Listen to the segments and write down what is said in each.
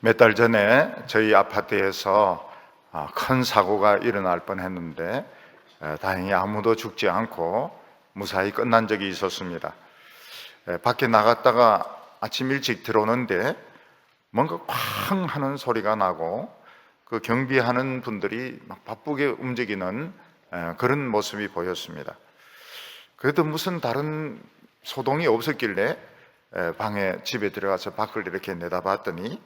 몇 달 전에 저희 아파트에서 큰 사고가 일어날 뻔했는데 다행히 아무도 죽지 않고 무사히 끝난 적이 있었습니다. 밖에 나갔다가 아침 일찍 들어오는데 뭔가 쾅 하는 소리가 나고 그 경비하는 분들이 막 바쁘게 움직이는 그런 모습이 보였습니다. 그래도 무슨 다른 소동이 없었길래 집에 들어가서 밖을 이렇게 내다봤더니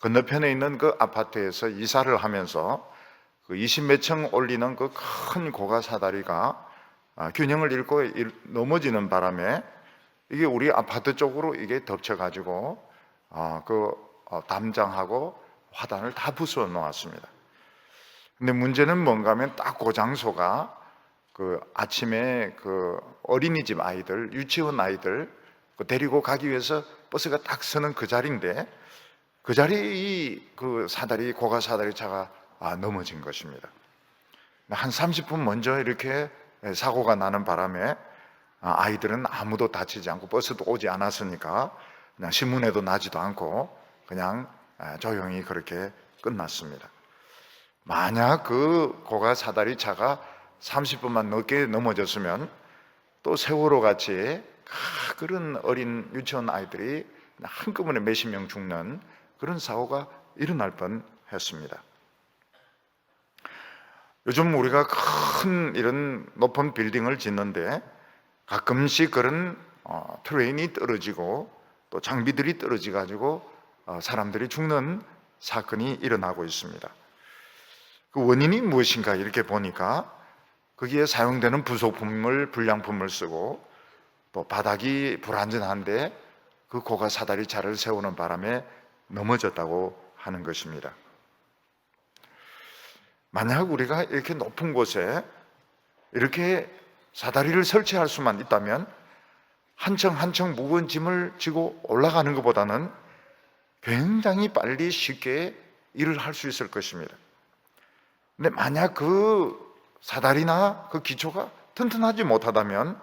건너편에 있는 그 아파트에서 이사를 하면서 그 20몇 층 올리는 그 큰 고가 사다리가 균형을 잃고 넘어지는 바람에 이게 우리 아파트 쪽으로 이게 덮쳐가지고 담장하고 화단을 다 부숴 놓았습니다. 근데 문제는 뭔가 하면 딱 그 장소가 그 아침에 그 어린이집 아이들, 유치원 아이들 데리고 가기 위해서 버스가 딱 서는 그 자리인데 그 자리에 그 고가 사다리 차가 넘어진 것입니다. 한 30분 먼저 이렇게 사고가 나는 바람에 아이들은 아무도 다치지 않고 버스도 오지 않았으니까 그냥 신문에도 나지도 않고 그냥 조용히 그렇게 끝났습니다. 만약 그 고가 사다리 차가 30분만 넘게 넘어졌으면 또 세월호 같이 그런 어린 유치원 아이들이 한꺼번에 몇십 명 죽는 그런 사고가 일어날 뻔했습니다. 요즘 우리가 큰 이런 높은 빌딩을 짓는데 가끔씩 그런 트레인이 떨어지고 또 장비들이 떨어져 가지고 사람들이 죽는 사건이 일어나고 있습니다. 그 원인이 무엇인가 이렇게 보니까 거기에 사용되는 부속품을 불량품을 쓰고 또 바닥이 불안전한데 그 고가 사다리 차를 세우는 바람에 넘어졌다고 하는 것입니다. 만약 우리가 이렇게 높은 곳에 이렇게 사다리를 설치할 수만 있다면 한 층 한 층 무거운 짐을 지고 올라가는 것보다는 굉장히 빨리 쉽게 일을 할 수 있을 것입니다. 근데 만약 그 사다리나 그 기초가 튼튼하지 못하다면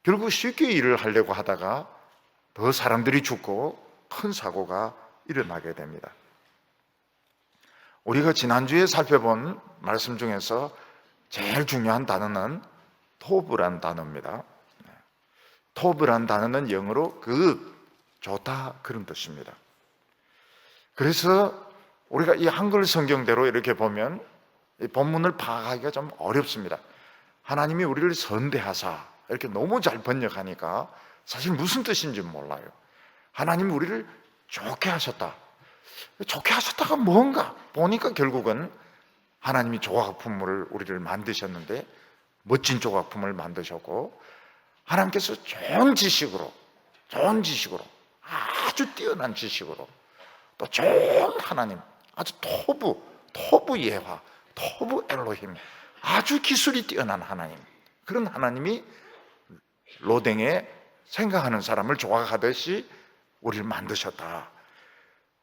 결국 쉽게 일을 하려고 하다가 더 사람들이 죽고 큰 사고가 일어나게 됩니다. 우리가 지난주에 살펴본 말씀 중에서 제일 중요한 단어는 토브란 단어입니다. 토브란 단어는 영어로 좋다 그런 뜻입니다. 그래서 우리가 이 한글 성경대로 이렇게 보면 이 본문을 파악하기가 좀 어렵습니다. 하나님이 우리를 선대하사 이렇게 너무 잘 번역하니까 사실 무슨 뜻인지 몰라요. 하나님이 우리를 좋게 하셨다. 좋게 하셨다가 뭔가 보니까 결국은 하나님이 조각품을 우리를 만드셨는데 멋진 조각품을 만드셨고 하나님께서 좋은 지식으로 아주 뛰어난 지식으로 또 좋은 하나님, 아주 토부 예화, 토부 엘로힘, 아주 기술이 뛰어난 하나님, 그런 하나님이 로댕에 생각하는 사람을 조각하듯이 우리를 만드셨다.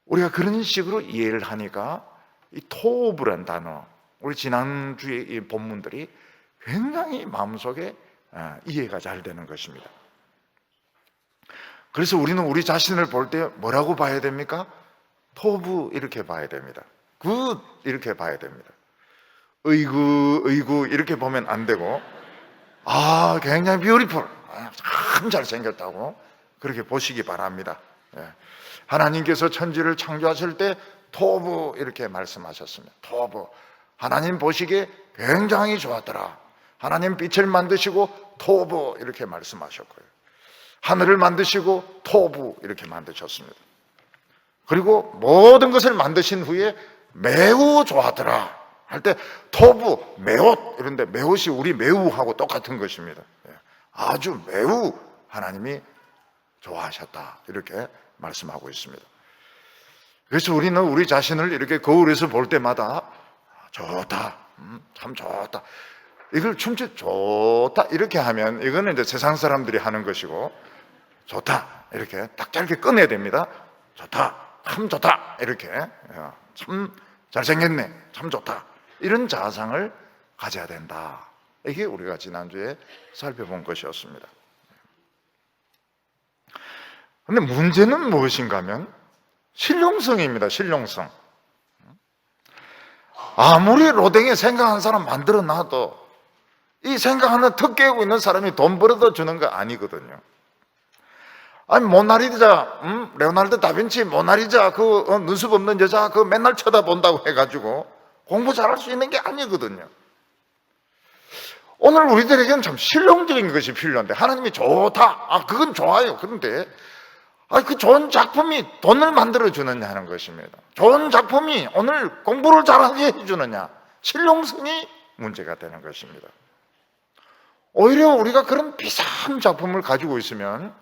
우리가 그런 식으로 이해를 하니까 이 토브란 단어, 우리 지난주에 이 본문들이 굉장히 마음속에 이해가 잘 되는 것입니다. 그래서 우리는 우리 자신을 볼 때 뭐라고 봐야 됩니까? 토부 이렇게 봐야 됩니다. 굿 이렇게 봐야 됩니다. 의구 이렇게 보면 안 되고 굉장히 뷰티풀, 참 잘생겼다고 그렇게 보시기 바랍니다. 하나님께서 천지를 창조하실 때 토부 이렇게 말씀하셨습니다. 토부, 하나님 보시기에 굉장히 좋았더라. 하나님 빛을 만드시고 토부 이렇게 말씀하셨고요. 하늘을 만드시고 토부 이렇게 만드셨습니다. 그리고 모든 것을 만드신 후에 매우 좋았더라 할 때 토부, 매옷 이런데 매옷이 우리 매우하고 똑같은 것입니다. 아주 매우 하나님이 좋아하셨다 이렇게 말씀하고 있습니다. 그래서 우리는 우리 자신을 이렇게 거울에서 볼 때마다 좋다, 참 좋다, 이걸 춤추 좋다 이렇게 하면 이거는 이제 세상 사람들이 하는 것이고 좋다 이렇게 딱 짧게 꺼내야 됩니다. 좋다, 참 좋다 이렇게 참 잘생겼네, 참 좋다 이런 자상을 가져야 된다. 이게 우리가 지난주에 살펴본 것이었습니다. 그런데 문제는 무엇인가 하면 실용성입니다. 실용성. 아무리 로댕에 생각하는 사람 만들어 놔도 이 생각하는 턱 깨고 있는 사람이 돈 벌어다 주는 거 아니거든요. 아니 모나리자, 레오나르도 다빈치 모나리자 그 눈썹 없는 여자 그 맨날 쳐다본다고 해가지고 공부 잘할 수 있는 게 아니거든요. 오늘 우리들에게는 참 실용적인 것이 필요한데 하나님이 좋다, 그건 좋아요. 그런데 그 좋은 작품이 돈을 만들어 주느냐 하는 것입니다. 좋은 작품이 오늘 공부를 잘하게 해주느냐, 실용성이 문제가 되는 것입니다. 오히려 우리가 그런 비싼 작품을 가지고 있으면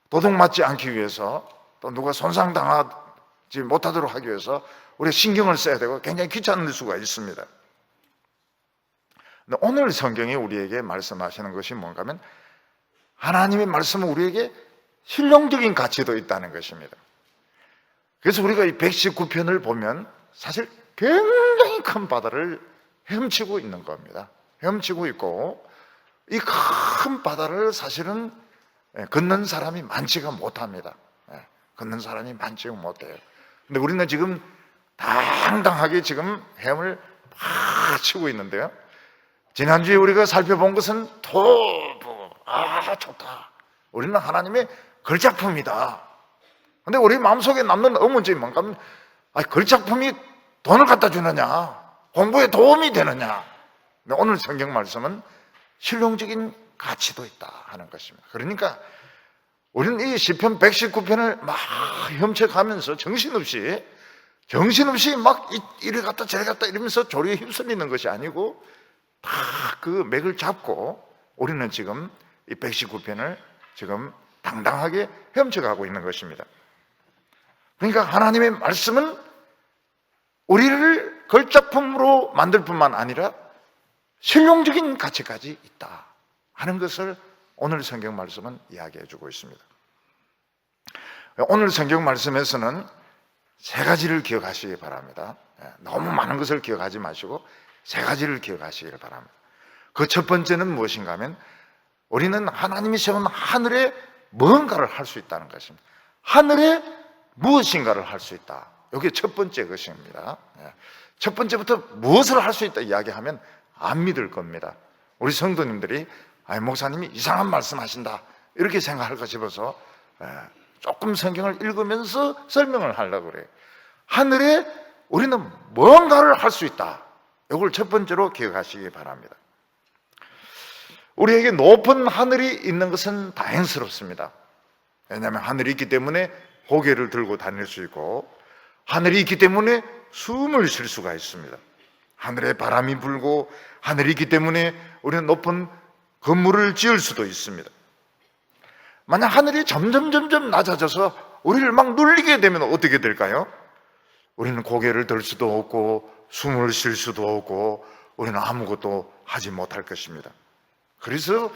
도둑맞지 않기 위해서, 또 누가 손상당하지 못하도록 하기 위해서 우리가 신경을 써야 되고 굉장히 귀찮을 수가 있습니다. 근데 오늘 성경이 우리에게 말씀하시는 것이 뭔가 하면 하나님의 말씀은 우리에게 실용적인 가치도 있다는 것입니다. 그래서 우리가 이 119편을 보면 사실 굉장히 큰 바다를 헤엄치고 있는 겁니다. 헤엄치고 있고 이 큰 바다를 사실은 걷는 사람이 많지가 못합니다. 걷는 사람이 많지가 못해요. 근데 우리는 지금 당당하게 지금 헤엄을 팍 치고 있는데요. 지난주에 우리가 살펴본 것은 토부, 좋다. 우리는 하나님의 걸작품이다. 근데 우리 마음속에 남는 의문점이 뭔가 하면 걸작품이 돈을 갖다 주느냐, 공부에 도움이 되느냐. 근데 오늘 성경 말씀은 실용적인 가치도 있다 하는 것입니다. 그러니까 우리는 이 시편 119편을 막 헤엄쳐가면서 정신없이 막 이리 갔다 저리 갔다 이러면서 조리에 휩쓸리는 것이 아니고 다 그 맥을 잡고 우리는 지금 이 119편을 지금 당당하게 헤엄쳐가고 있는 것입니다. 그러니까 하나님의 말씀은 우리를 걸작품으로 만들 뿐만 아니라 실용적인 가치까지 있다 하는 것을 오늘 성경 말씀은 이야기해 주고 있습니다. 오늘 성경 말씀에서는 세 가지를 기억하시기 바랍니다. 너무 많은 것을 기억하지 마시고 세 가지를 기억하시기를 바랍니다. 그 첫 번째는 무엇인가 하면 우리는 하나님이 세운 하늘에 뭔가를 할 수 있다는 것입니다. 하늘에 무엇인가를 할 수 있다. 이게 첫 번째 것입니다. 첫 번째부터 무엇을 할 수 있다 이야기하면 안 믿을 겁니다. 우리 성도님들이 목사님이 이상한 말씀하신다 이렇게 생각할까 싶어서 조금 성경을 읽으면서 설명을 하려고 그래요. 하늘에 우리는 뭔가를 할 수 있다. 이걸 첫 번째로 기억하시기 바랍니다. 우리에게 높은 하늘이 있는 것은 다행스럽습니다. 왜냐하면 하늘이 있기 때문에 고개를 들고 다닐 수 있고 하늘이 있기 때문에 숨을 쉴 수가 있습니다. 하늘에 바람이 불고 하늘이 있기 때문에 우리는 높은 건물을 지을 수도 있습니다. 만약 하늘이 점점 낮아져서 우리를 막 눌리게 되면 어떻게 될까요? 우리는 고개를 들 수도 없고 숨을 쉴 수도 없고 우리는 아무것도 하지 못할 것입니다. 그래서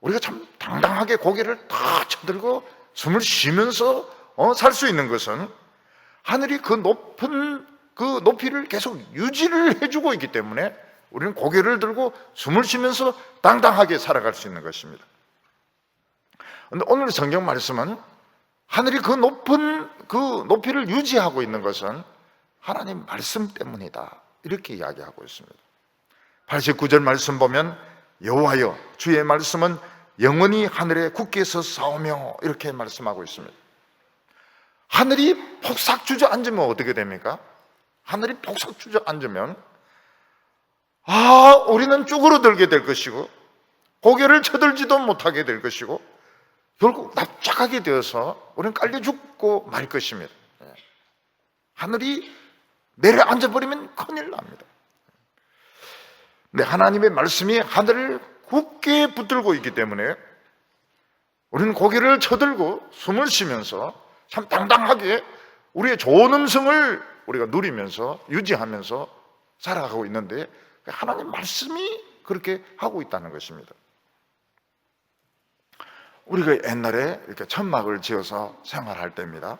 우리가 참 당당하게 고개를 다 쳐들고 숨을 쉬면서 살 수 있는 것은 하늘이 그 높은 그 높이를 계속 유지를 해주고 있기 때문에 우리는 고개를 들고 숨을 쉬면서 당당하게 살아갈 수 있는 것입니다. 그런데 오늘 성경 말씀은 하늘이 그 높은 그 높이를 유지하고 있는 것은 하나님 말씀 때문이다 이렇게 이야기하고 있습니다. 89절 말씀 보면 여호와여 주의 말씀은 영원히 하늘에 굳게 서사오며 이렇게 말씀하고 있습니다. 하늘이 폭삭 주저앉으면 어떻게 됩니까? 하늘이 폭삭 주저앉으면 우리는 쭈그러들게 될 것이고 고개를 쳐들지도 못하게 될 것이고 결국 납작하게 되어서 우리는 깔려 죽고 말 것입니다. 하늘이 내려앉아버리면 큰일 납니다. 근데 하나님의 말씀이 하늘을 굳게 붙들고 있기 때문에 우리는 고개를 쳐들고 숨을 쉬면서 참 당당하게 우리의 좋은 음성을 우리가 누리면서 유지하면서 살아가고 있는데 하나님 말씀이 그렇게 하고 있다는 것입니다. 우리가 옛날에 이렇게 천막을 지어서 생활할 때입니다.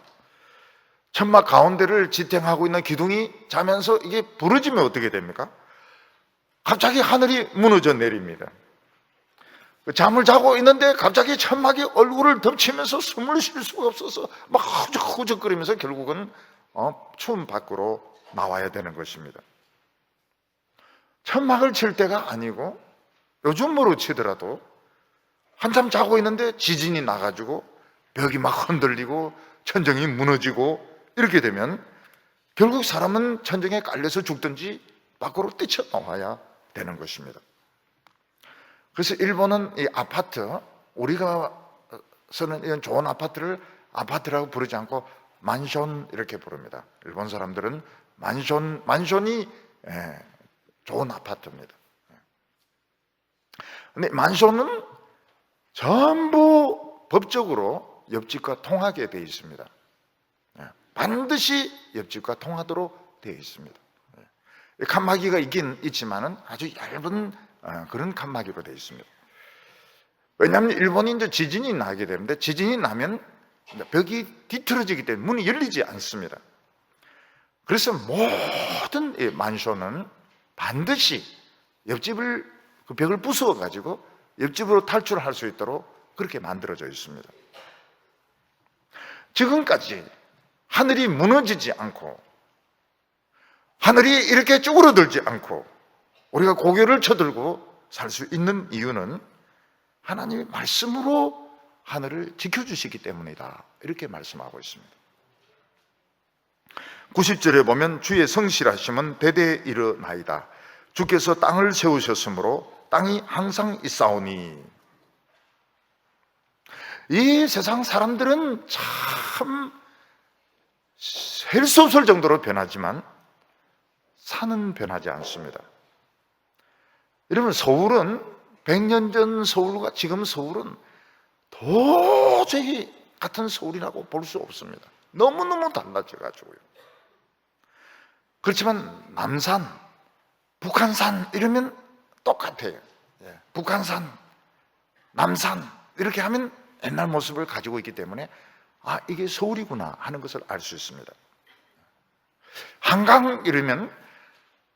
천막 가운데를 지탱하고 있는 기둥이 자면서 이게 부러지면 어떻게 됩니까? 갑자기 하늘이 무너져 내립니다. 잠을 자고 있는데 갑자기 천막이 얼굴을 덮치면서 숨을 쉴 수가 없어서 막 허적허적거리면서 결국은 추운 밖으로 나와야 되는 것입니다. 천막을 칠 때가 아니고 요즘으로 치더라도 한참 자고 있는데 지진이 나가지고 벽이 막 흔들리고 천정이 무너지고 이렇게 되면 결국 사람은 천정에 깔려서 죽든지 밖으로 뛰쳐나와야 되는 것입니다. 그래서 일본은 이 아파트, 우리가 쓰는 이런 좋은 아파트를 아파트라고 부르지 않고 만션 이렇게 부릅니다. 일본 사람들은 만션이 좋은 아파트입니다. 근데 만션은 전부 법적으로 옆집과 통하게 되어 있습니다. 반드시 옆집과 통하도록 되어 있습니다. 칸막이가 있긴 있지만은 아주 얇은 그런 칸막이로 되어 있습니다. 왜냐하면 일본이 이제 지진이 나게 되는데 지진이 나면 벽이 뒤틀어지기 때문에 문이 열리지 않습니다. 그래서 모든 이 만션은 반드시 옆집을 그 벽을 부수어 가지고 옆집으로 탈출할 수 있도록 그렇게 만들어져 있습니다. 지금까지 하늘이 무너지지 않고 하늘이 이렇게 쭈그러들지 않고 우리가 고개를 쳐들고 살 수 있는 이유는 하나님의 말씀으로 하늘을 지켜주시기 때문이다, 이렇게 말씀하고 있습니다. 90절에 보면 주의 성실하심은 대대 일어나이다. 주께서 땅을 세우셨으므로 땅이 항상 있사오니. 이 세상 사람들은 참 셀 수 없을 정도로 변하지만 산은 변하지 않습니다. 여러분, 서울은 100년 전 서울과 지금 서울은 도저히 같은 서울이라고 볼 수 없습니다. 너무너무 달라져가지고요. 그렇지만 남산, 북한산 이러면 똑같아요. 북한산, 남산 이렇게 하면 옛날 모습을 가지고 있기 때문에 아, 이게 서울이구나 하는 것을 알 수 있습니다. 한강 이러면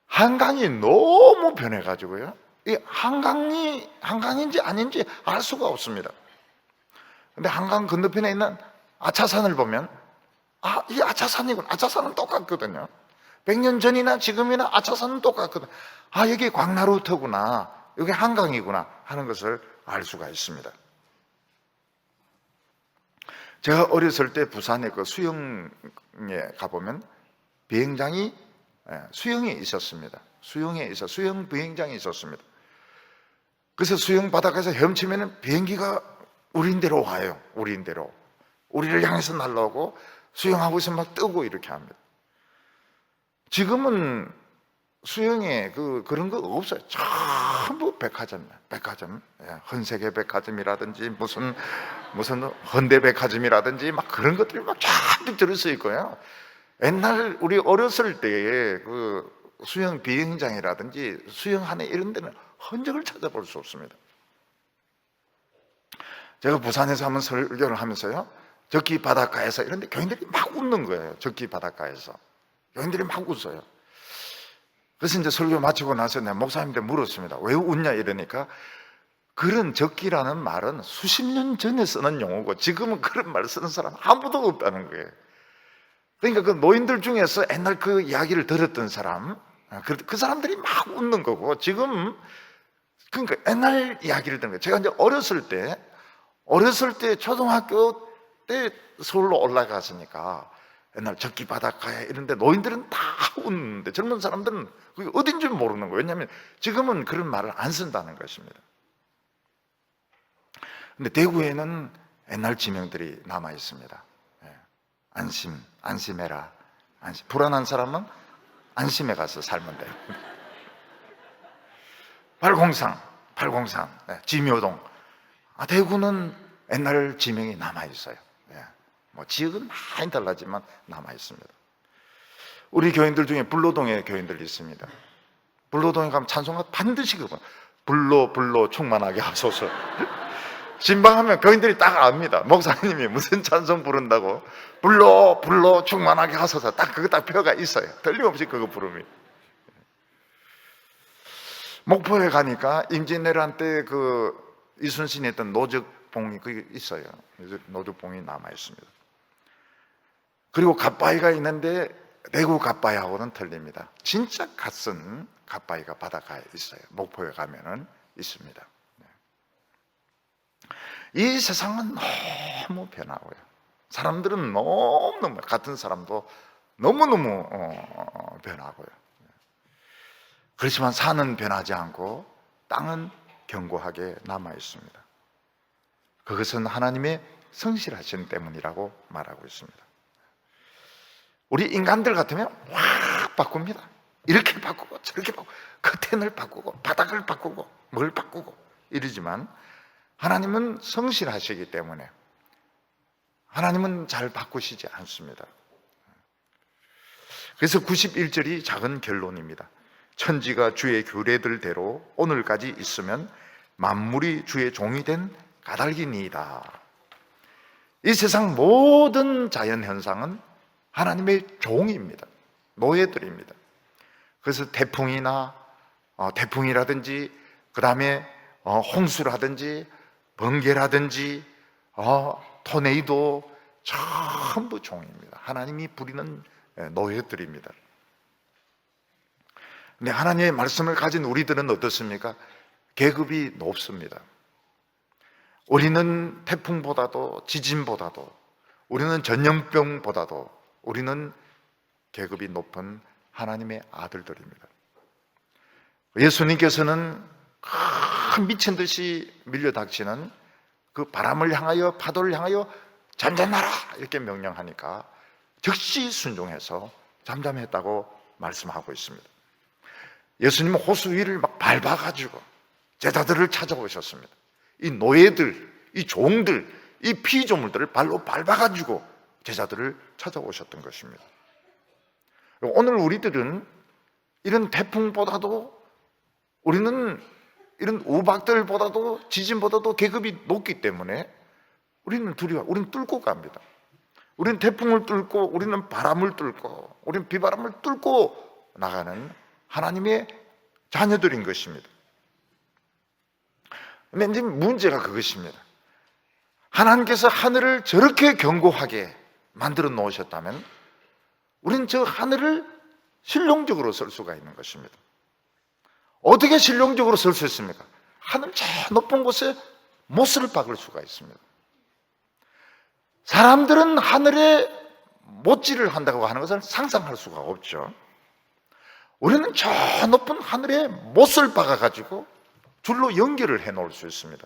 한강이 너무 변해가지고요, 이 한강인지 아닌지 알 수가 없습니다. 근데 한강 건너편에 있는 아차산을 보면 아, 이 아차산이구나. 아차산은 똑같거든요. 100년 전이나 지금이나 아차산은 똑같거든. 아, 여기 광나루터구나, 여기 한강이구나 하는 것을 알 수가 있습니다. 제가 어렸을 때 부산에 그 수영에 가보면 비행장이 수영에 있었습니다. 수영 비행장이 있었습니다. 그래서 수영 바닷가에서 헤엄치면 비행기가 우린대로 와요. 우린대로 우리를 향해서 날아오고 수영하고 있으면 막 뜨고 이렇게 합니다. 지금은 수영에 그런 거 없어요. 전부 백화점이에요. 백화점, 헌세계 백화점이라든지 무슨 헌대 백화점이라든지 막 그런 것들이 막 쫙 들어서 있고요. 옛날 우리 어렸을 때의 그 수영 비행장이라든지 수영하는 이런 데는 흔적을 찾아볼 수 없습니다. 제가 부산에서 한번 설교를 하면서요, 적기 바닷가에서 이런데 교인들이 막 웃는 거예요. 적기 바닷가에서 교인들이 막 웃어요. 그래서 이제 설교 마치고 나서 내가 목사님한테 물었습니다. 왜 웃냐 이러니까 그런 적기라는 말은 수십 년 전에 쓰는 용어고 지금은 그런 말 쓰는 사람 아무도 없다는 거예요. 그러니까 그 노인들 중에서 옛날 그 이야기를 들었던 사람, 그 사람들이 막 웃는 거고, 지금 그러니까 옛날 이야기를 듣는 거예요. 제가 이제 어렸을 때 초등학교 때 서울로 올라갔으니까 옛날 적기 바닷가에 이런데 노인들은 다 웃는데 젊은 사람들은 그게 어딘지 모르는 거예요. 왜냐하면 지금은 그런 말을 안 쓴다는 것입니다. 근데 대구에는 옛날 지명들이 남아 있습니다. 안심해라. 불안한 사람은 안심해 가서 살면 돼요. 803, 지묘동. 대구는 옛날 지명이 남아 있어요. 뭐 지역은 많이 달라지만 남아 있습니다. 우리 교인들 중에 불로동에 교인들이 있습니다. 불로동에 가면 찬송가 반드시 그거 불로 충만하게 하소서. 신방하면 교인들이 딱 압니다. 목사님이 무슨 찬송 부른다고 불로 충만하게 하소서, 딱 그거 딱 표가 있어요. 틀림없이 그거 부름이. 목포에 가니까 임진왜란 때 그 이순신이 했던 노적봉이 그게 있어요. 노적봉이 남아 있습니다. 그리고 갓바위가 있는데 대구 갓바위하고는 틀립니다. 진짜 갓은 갓바위가 바닷가에 있어요. 목포에 가면은 있습니다. 이 세상은 너무 변하고요. 사람들은 너무너무, 같은 사람도 너무너무 변하고요. 그렇지만 산은 변하지 않고 땅은 견고하게 남아 있습니다. 그것은 하나님의 성실하신 때문이라고 말하고 있습니다. 우리 인간들 같으면 확 바꿉니다. 이렇게 바꾸고 저렇게 바꾸고 커튼을 바꾸고 바닥을 바꾸고 뭘 바꾸고 이러지만 하나님은 성실하시기 때문에 하나님은 잘 바꾸시지 않습니다. 그래서 91절이 작은 결론입니다. 천지가 주의 규례들대로 오늘까지 있으면 만물이 주의 종이 된 까닭이니이다. 이 세상 모든 자연현상은 하나님의 종입니다. 노예들입니다. 그래서 태풍이라든지 그 다음에 홍수라든지 번개라든지 토네이도 전부 종입니다. 하나님이 부리는 노예들입니다. 근데 하나님의 말씀을 가진 우리들은 어떻습니까? 계급이 높습니다. 우리는 태풍보다도 지진보다도 우리는 전염병보다도 우리는 계급이 높은 하나님의 아들들입니다. 예수님께서는 큰 미친 듯이 밀려닥치는 그 바람을 향하여 파도를 향하여 잠잠하라 이렇게 명령하니까 즉시 순종해서 잠잠했다고 말씀하고 있습니다. 예수님은 호수 위를 막 밟아가지고 제자들을 찾아오셨습니다. 이 노예들, 이 종들, 이 피조물들을 발로 밟아가지고 제자들을 찾아오셨던 것입니다. 오늘 우리들은 이런 태풍보다도 우리는 이런 우박들보다도 지진보다도 계급이 높기 때문에 우리는 우리는 뚫고 갑니다. 우리는 태풍을 뚫고 우리는 바람을 뚫고 우리는 비바람을 뚫고 나가는 하나님의 자녀들인 것입니다. 근데 이제 문제가 그것입니다. 하나님께서 하늘을 저렇게 견고하게 만들어 놓으셨다면 우리는 저 하늘을 실용적으로 쓸 수가 있는 것입니다. 어떻게 실용적으로 쓸 수 있습니까? 하늘 저 높은 곳에 못을 박을 수가 있습니다. 사람들은 하늘에 못질을 한다고 하는 것을 상상할 수가 없죠. 우리는 저 높은 하늘에 못을 박아가지고 줄로 연결을 해 놓을 수 있습니다.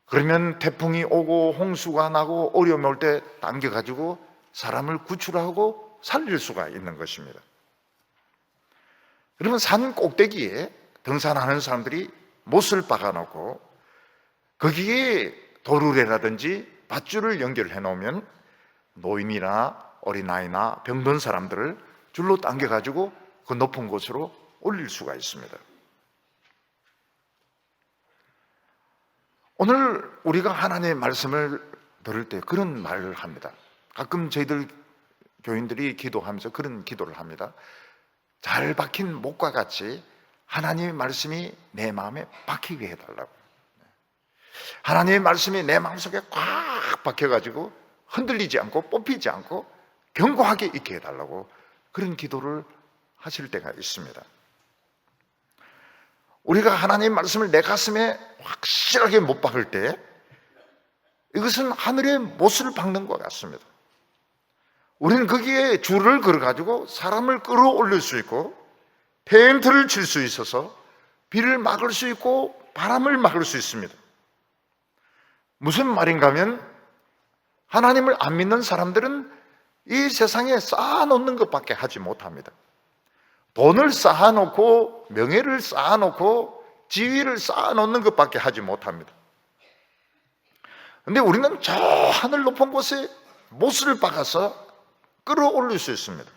그러면 태풍이 오고 홍수가 나고 어려움이 올 때 당겨가지고 사람을 구출하고 살릴 수가 있는 것입니다. 그러면 산 꼭대기에 등산하는 사람들이 못을 박아놓고 거기에 도르래라든지 밧줄을 연결해 놓으면 노인이나 어린아이나 병든 사람들을 줄로 당겨가지고 그 높은 곳으로 올릴 수가 있습니다. 오늘 우리가 하나님의 말씀을 들을 때 그런 말을 합니다. 가끔 저희들 교인들이 기도하면서 그런 기도를 합니다. 잘 박힌 못과 같이 하나님의 말씀이 내 마음에 박히게 해달라고. 하나님의 말씀이 내 마음속에 꽉 박혀가지고 흔들리지 않고 뽑히지 않고 견고하게 있게 해달라고 그런 기도를 하실 때가 있습니다. 우리가 하나님의 말씀을 내 가슴에 확실하게 못 박을 때 이것은 하늘의 못을 박는 것 같습니다. 우리는 거기에 줄을 걸어가지고 사람을 끌어올릴 수 있고 페인트를 칠 수 있어서 비를 막을 수 있고 바람을 막을 수 있습니다. 무슨 말인가 하면 하나님을 안 믿는 사람들은 이 세상에 쌓아놓는 것밖에 하지 못합니다. 돈을 쌓아놓고 명예를 쌓아놓고 지위를 쌓아놓는 것밖에 하지 못합니다. 그런데 우리는 저 하늘 높은 곳에 못을 박아서 끌어올릴 수 있습니다.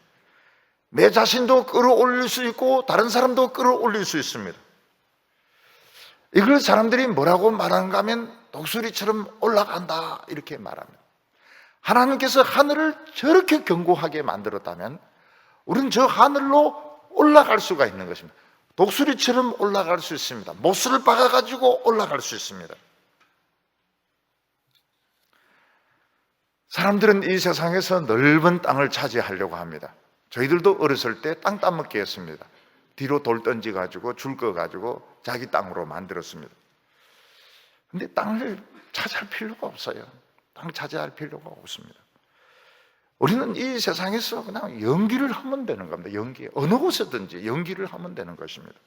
내 자신도 끌어올릴 수 있고 다른 사람도 끌어올릴 수 있습니다. 이걸 사람들이 뭐라고 말하는가 하면 독수리처럼 올라간다 이렇게 말합니다. 하나님께서 하늘을 저렇게 견고하게 만들었다면 우리는 저 하늘로 올라갈 수가 있는 것입니다. 독수리처럼 올라갈 수 있습니다. 못을 박아가지고 올라갈 수 있습니다. 사람들은 이 세상에서 넓은 땅을 차지하려고 합니다. 저희들도 어렸을 때 땅 따먹기 했습니다. 뒤로 돌 던져가지고 줄 꺼가지고 자기 땅으로 만들었습니다. 근데 땅을 차지할 필요가 없어요. 땅 차지할 필요가 없습니다. 우리는 이 세상에서 그냥 연기를 하면 되는 겁니다. 연기. 어느 곳에든지 연기를 하면 되는 것입니다.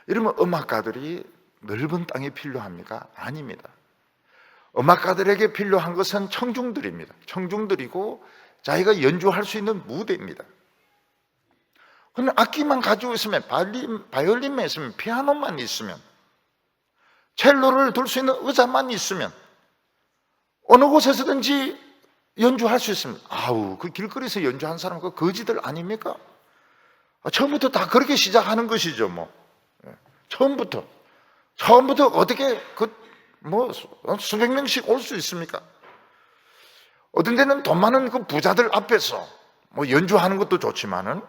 이러면 음악가들이 넓은 땅이 필요합니까? 아닙니다. 음악가들에게 필요한 것은 청중들입니다. 청중들이고 자기가 연주할 수 있는 무대입니다. 그럼 악기만 가지고 있으면, 바이올린만 있으면, 피아노만 있으면, 첼로를 둘 수 있는 의자만 있으면 어느 곳에서든지 연주할 수 있습니다. 아우, 그 길거리에서 연주한 사람 그 거지들 아닙니까? 처음부터 다 그렇게 시작하는 것이죠, 뭐. 처음부터 어떻게 수백 명씩 올 수 있습니까? 어떤 데는 돈 많은 그 부자들 앞에서 연주하는 것도 좋지만은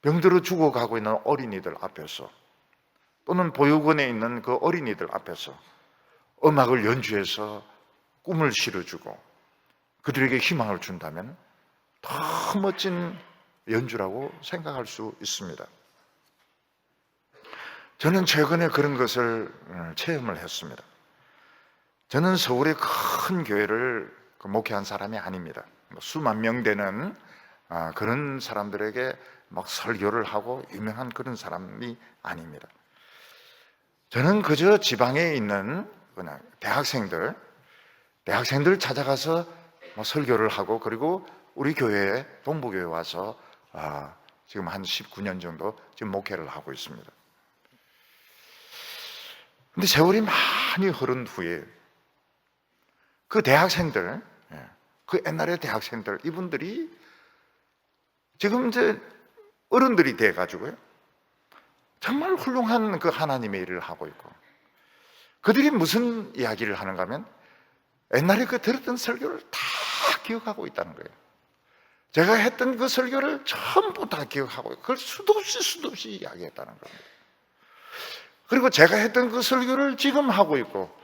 병들어 죽어가고 있는 어린이들 앞에서 또는 보육원에 있는 그 어린이들 앞에서 음악을 연주해서 꿈을 실어주고 그들에게 희망을 준다면 더 멋진 연주라고 생각할 수 있습니다. 저는 최근에 그런 것을 체험을 했습니다. 저는 서울의 큰 교회를 목회한 사람이 아닙니다. 수만 명 되는 그런 사람들에게 막 설교를 하고 유명한 그런 사람이 아닙니다. 저는 그저 지방에 있는 그냥 대학생들 찾아가서 설교를 하고, 그리고 우리 교회에, 동부교회 와서 지금 한 19년 정도 지금 목회를 하고 있습니다. 근데 세월이 많이 흐른 후에 그 대학생들, 그 옛날의 대학생들, 이분들이 지금 이제 어른들이 돼가지고요, 정말 훌륭한 그 하나님의 일을 하고 있고, 그들이 무슨 이야기를 하는가 하면 옛날에 그 들었던 설교를 다 기억하고 있다는 거예요. 제가 했던 그 설교를 전부 다 기억하고 그걸 수도 없이 이야기했다는 겁니다. 그리고 제가 했던 그 설교를 지금 하고 있고,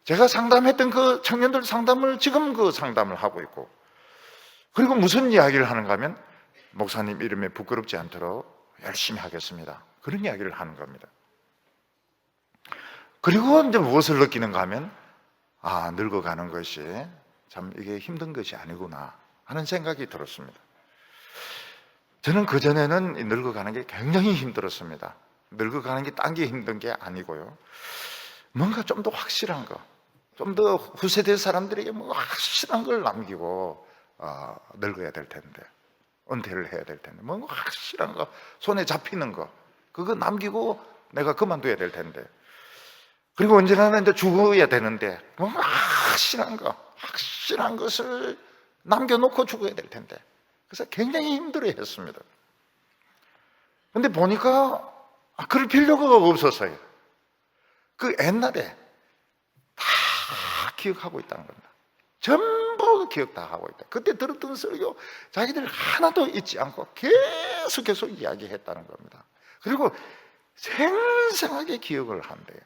제가 상담했던 그 청년들 상담을 지금 그 상담을 하고 있고, 그리고 무슨 이야기를 하는가 하면 목사님 이름에 부끄럽지 않도록 열심히 하겠습니다, 그런 이야기를 하는 겁니다. 그리고 이제 무엇을 느끼는가 하면 늙어가는 것이 참 이게 힘든 것이 아니구나 하는 생각이 들었습니다. 저는 그전에는 늙어가는 게 굉장히 힘들었습니다. 늙어가는 게 딴 게 힘든 게 아니고요, 뭔가 좀 더 확실한 거, 좀 더 후세대 사람들에게 확실한 걸 남기고 늙어야 될 텐데, 은퇴를 해야 될 텐데, 뭔가 확실한 거, 손에 잡히는 거, 그거 남기고 내가 그만둬야 될 텐데, 그리고 언젠가는 이제 죽어야 되는데 뭔가 확실한 것을 남겨놓고 죽어야 될 텐데, 그래서 굉장히 힘들어했습니다. 그런데 보니까 그럴 필요가 없었어요. 그 옛날에 다 기억하고 있다는 겁니다. 전부 기억 다 하고 있다. 그때 들었던 설교 자기들 하나도 잊지 않고 계속 이야기했다는 겁니다. 그리고 생생하게 기억을 한대요.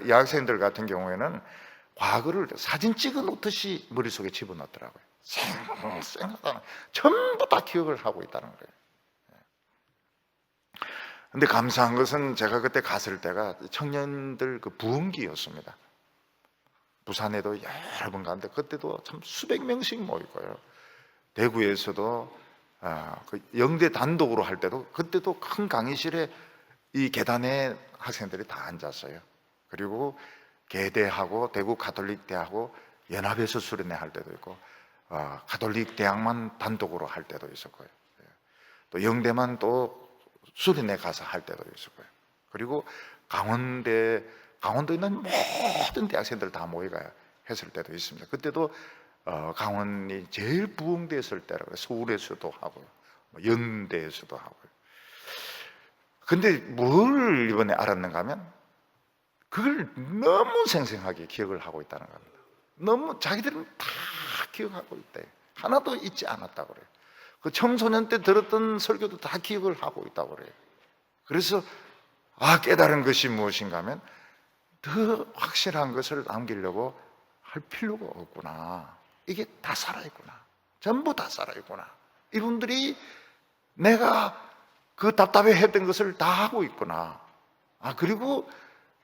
여학생들 같은 경우에는 과거를 사진 찍어 놓듯이 머릿속에 집어넣더라고요. 생생하다, 전부 다 기억을 하고 있다는 거예요. 근데 감사한 것은 제가 그때 갔을 때가 청년들 그 부흥기였습니다. 부산에도 여러 번 갔는데 그때도 참 수백 명씩 모이고요, 대구에서도 그 영대 단독으로 할 때도 그때도 큰 강의실에 이 계단에 학생들이 다 앉았어요. 그리고 계대하고 대구 가톨릭 대하고 연합에서 수련회 할 때도 있고, 가톨릭 대학만 단독으로 할 때도 있었고요, 또 영대만 또 수련회 가서 할 때도 있었고요, 그리고 강원도에 있는 모든 대학생들 다 모여가야 했을 때도 있습니다. 그때도 강원이 제일 부흥됐을 때라고 서울에서도 하고요, 연대에서도 하고요. 근데 뭘 이번에 알았는가 하면 그걸 너무 생생하게 기억을 하고 있다는 겁니다. 너무 자기들은 다 기억하고 있대. 하나도 잊지 않았다고 그래요. 그 청소년 때 들었던 설교도 다 기억을 하고 있다고 그래요. 그래서 깨달은 것이 무엇인가 하면 더 확실한 것을 남기려고 할 필요가 없구나. 이게 다 살아있구나. 전부 다 살아있구나. 이분들이 내가 그 답답해했던 것을 다 하고 있구나. 그리고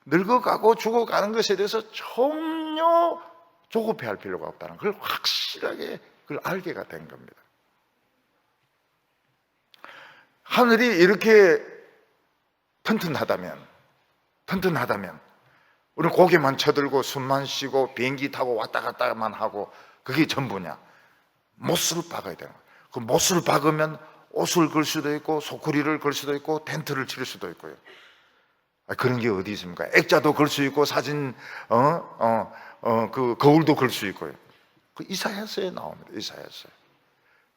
늙어가고 죽어가는 것에 대해서 전혀 조급해할 필요가 없다는 걸 확실하게 그걸 알게가 된 겁니다. 하늘이 이렇게 튼튼하다면 우리는 고개만 쳐들고 숨만 쉬고 비행기 타고 왔다 갔다만 하고 그게 전부냐? 못을 박아야 되는 거예요. 그 못을 박으면 옷을 걸 수도 있고 소쿠리를 걸 수도 있고 텐트를 칠 수도 있고요. 그런 게 어디 있습니까? 액자도 걸 수 있고 사진 그 거울도 걸 수 있고요. 그 이사야서에 나옵니다. 이사야서에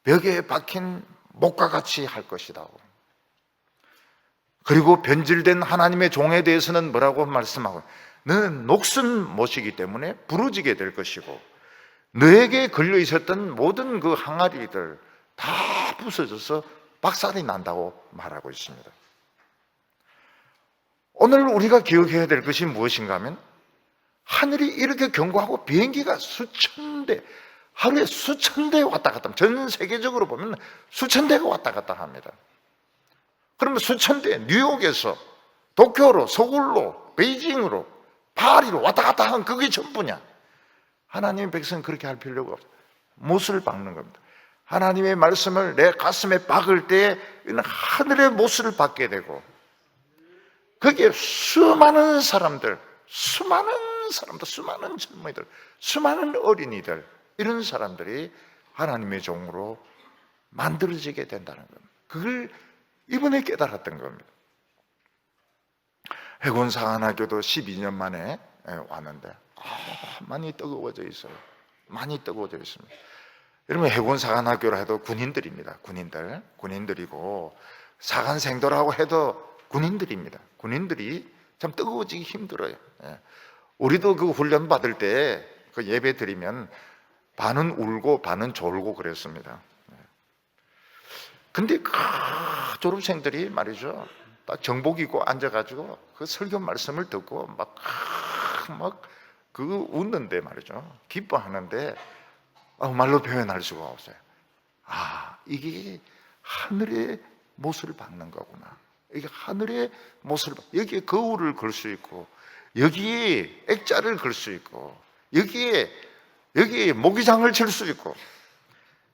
벽에 박힌 못과 같이 할 것이다. 그리고 변질된 하나님의 종에 대해서는 뭐라고 말씀하고, 너는 녹슨 못이기 때문에 부러지게 될 것이고 너에게 걸려 있었던 모든 그 항아리들 다 부서져서 박살이 난다고 말하고 있습니다. 오늘 우리가 기억해야 될 것이 무엇인가 하면 하늘이 이렇게 견고하고 비행기가 수천 대, 하루에 수천 대 왔다 갔다, 전 세계적으로 보면 수천 대가 왔다 갔다 합니다. 그러면 수천 대, 뉴욕에서 도쿄로, 서울로, 베이징으로, 파리로 왔다 갔다 하는 그게 전부냐? 하나님의 백성은 그렇게 할 필요가 없어요. 못을 박는 겁니다. 하나님의 말씀을 내 가슴에 박을 때 하늘의 못을 박게 되고, 거기에 수많은 사람들, 수많은 젊은이들, 수많은 어린이들, 이런 사람들이 하나님의 종으로 만들어지게 된다는 겁니다. 그걸 이번에 깨달았던 겁니다. 해군사관학교도 12년 만에 왔는데 많이 뜨거워져 있어요. 많이 뜨거워져 있습니다. 여러분, 해군사관학교라 해도 군인들입니다. 군인들이고 사관생도라고 해도 군인들입니다. 군인들이 참 뜨거워지기 힘들어요. 우리도 그 훈련 받을 때 그 예배 드리면 반은 울고 반은 졸고 그랬습니다. 근데 그 졸업생들이 말이죠, 딱 정복 입고 앉아가지고 그 설교 말씀을 듣고 막 그 웃는데 말이죠, 기뻐하는데 말로 표현할 수가 없어요. 이게 하늘의 못을 박는 거구나. 이게 하늘의 못을, 여기에 거울을 걸 수 있고 여기에 액자를 걸 수 있고 여기에 모기장을 칠 수 있고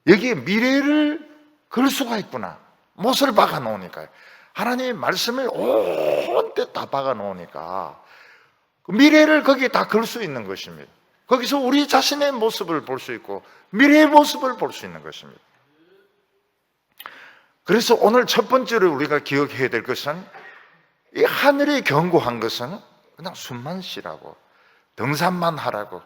여기에 미래를 걸 수가 있구나. 못을 박아 놓으니까요. 하나님의 말씀을 온데 다 박아 놓으니까 미래를 거기에 다 걸 수 있는 것입니다. 거기서 우리 자신의 모습을 볼 수 있고 미래의 모습을 볼 수 있는 것입니다. 그래서 오늘 첫 번째로 우리가 기억해야 될 것은, 이 하늘이 견고한 것은 그냥 숨만 쉬라고, 등산만 하라고,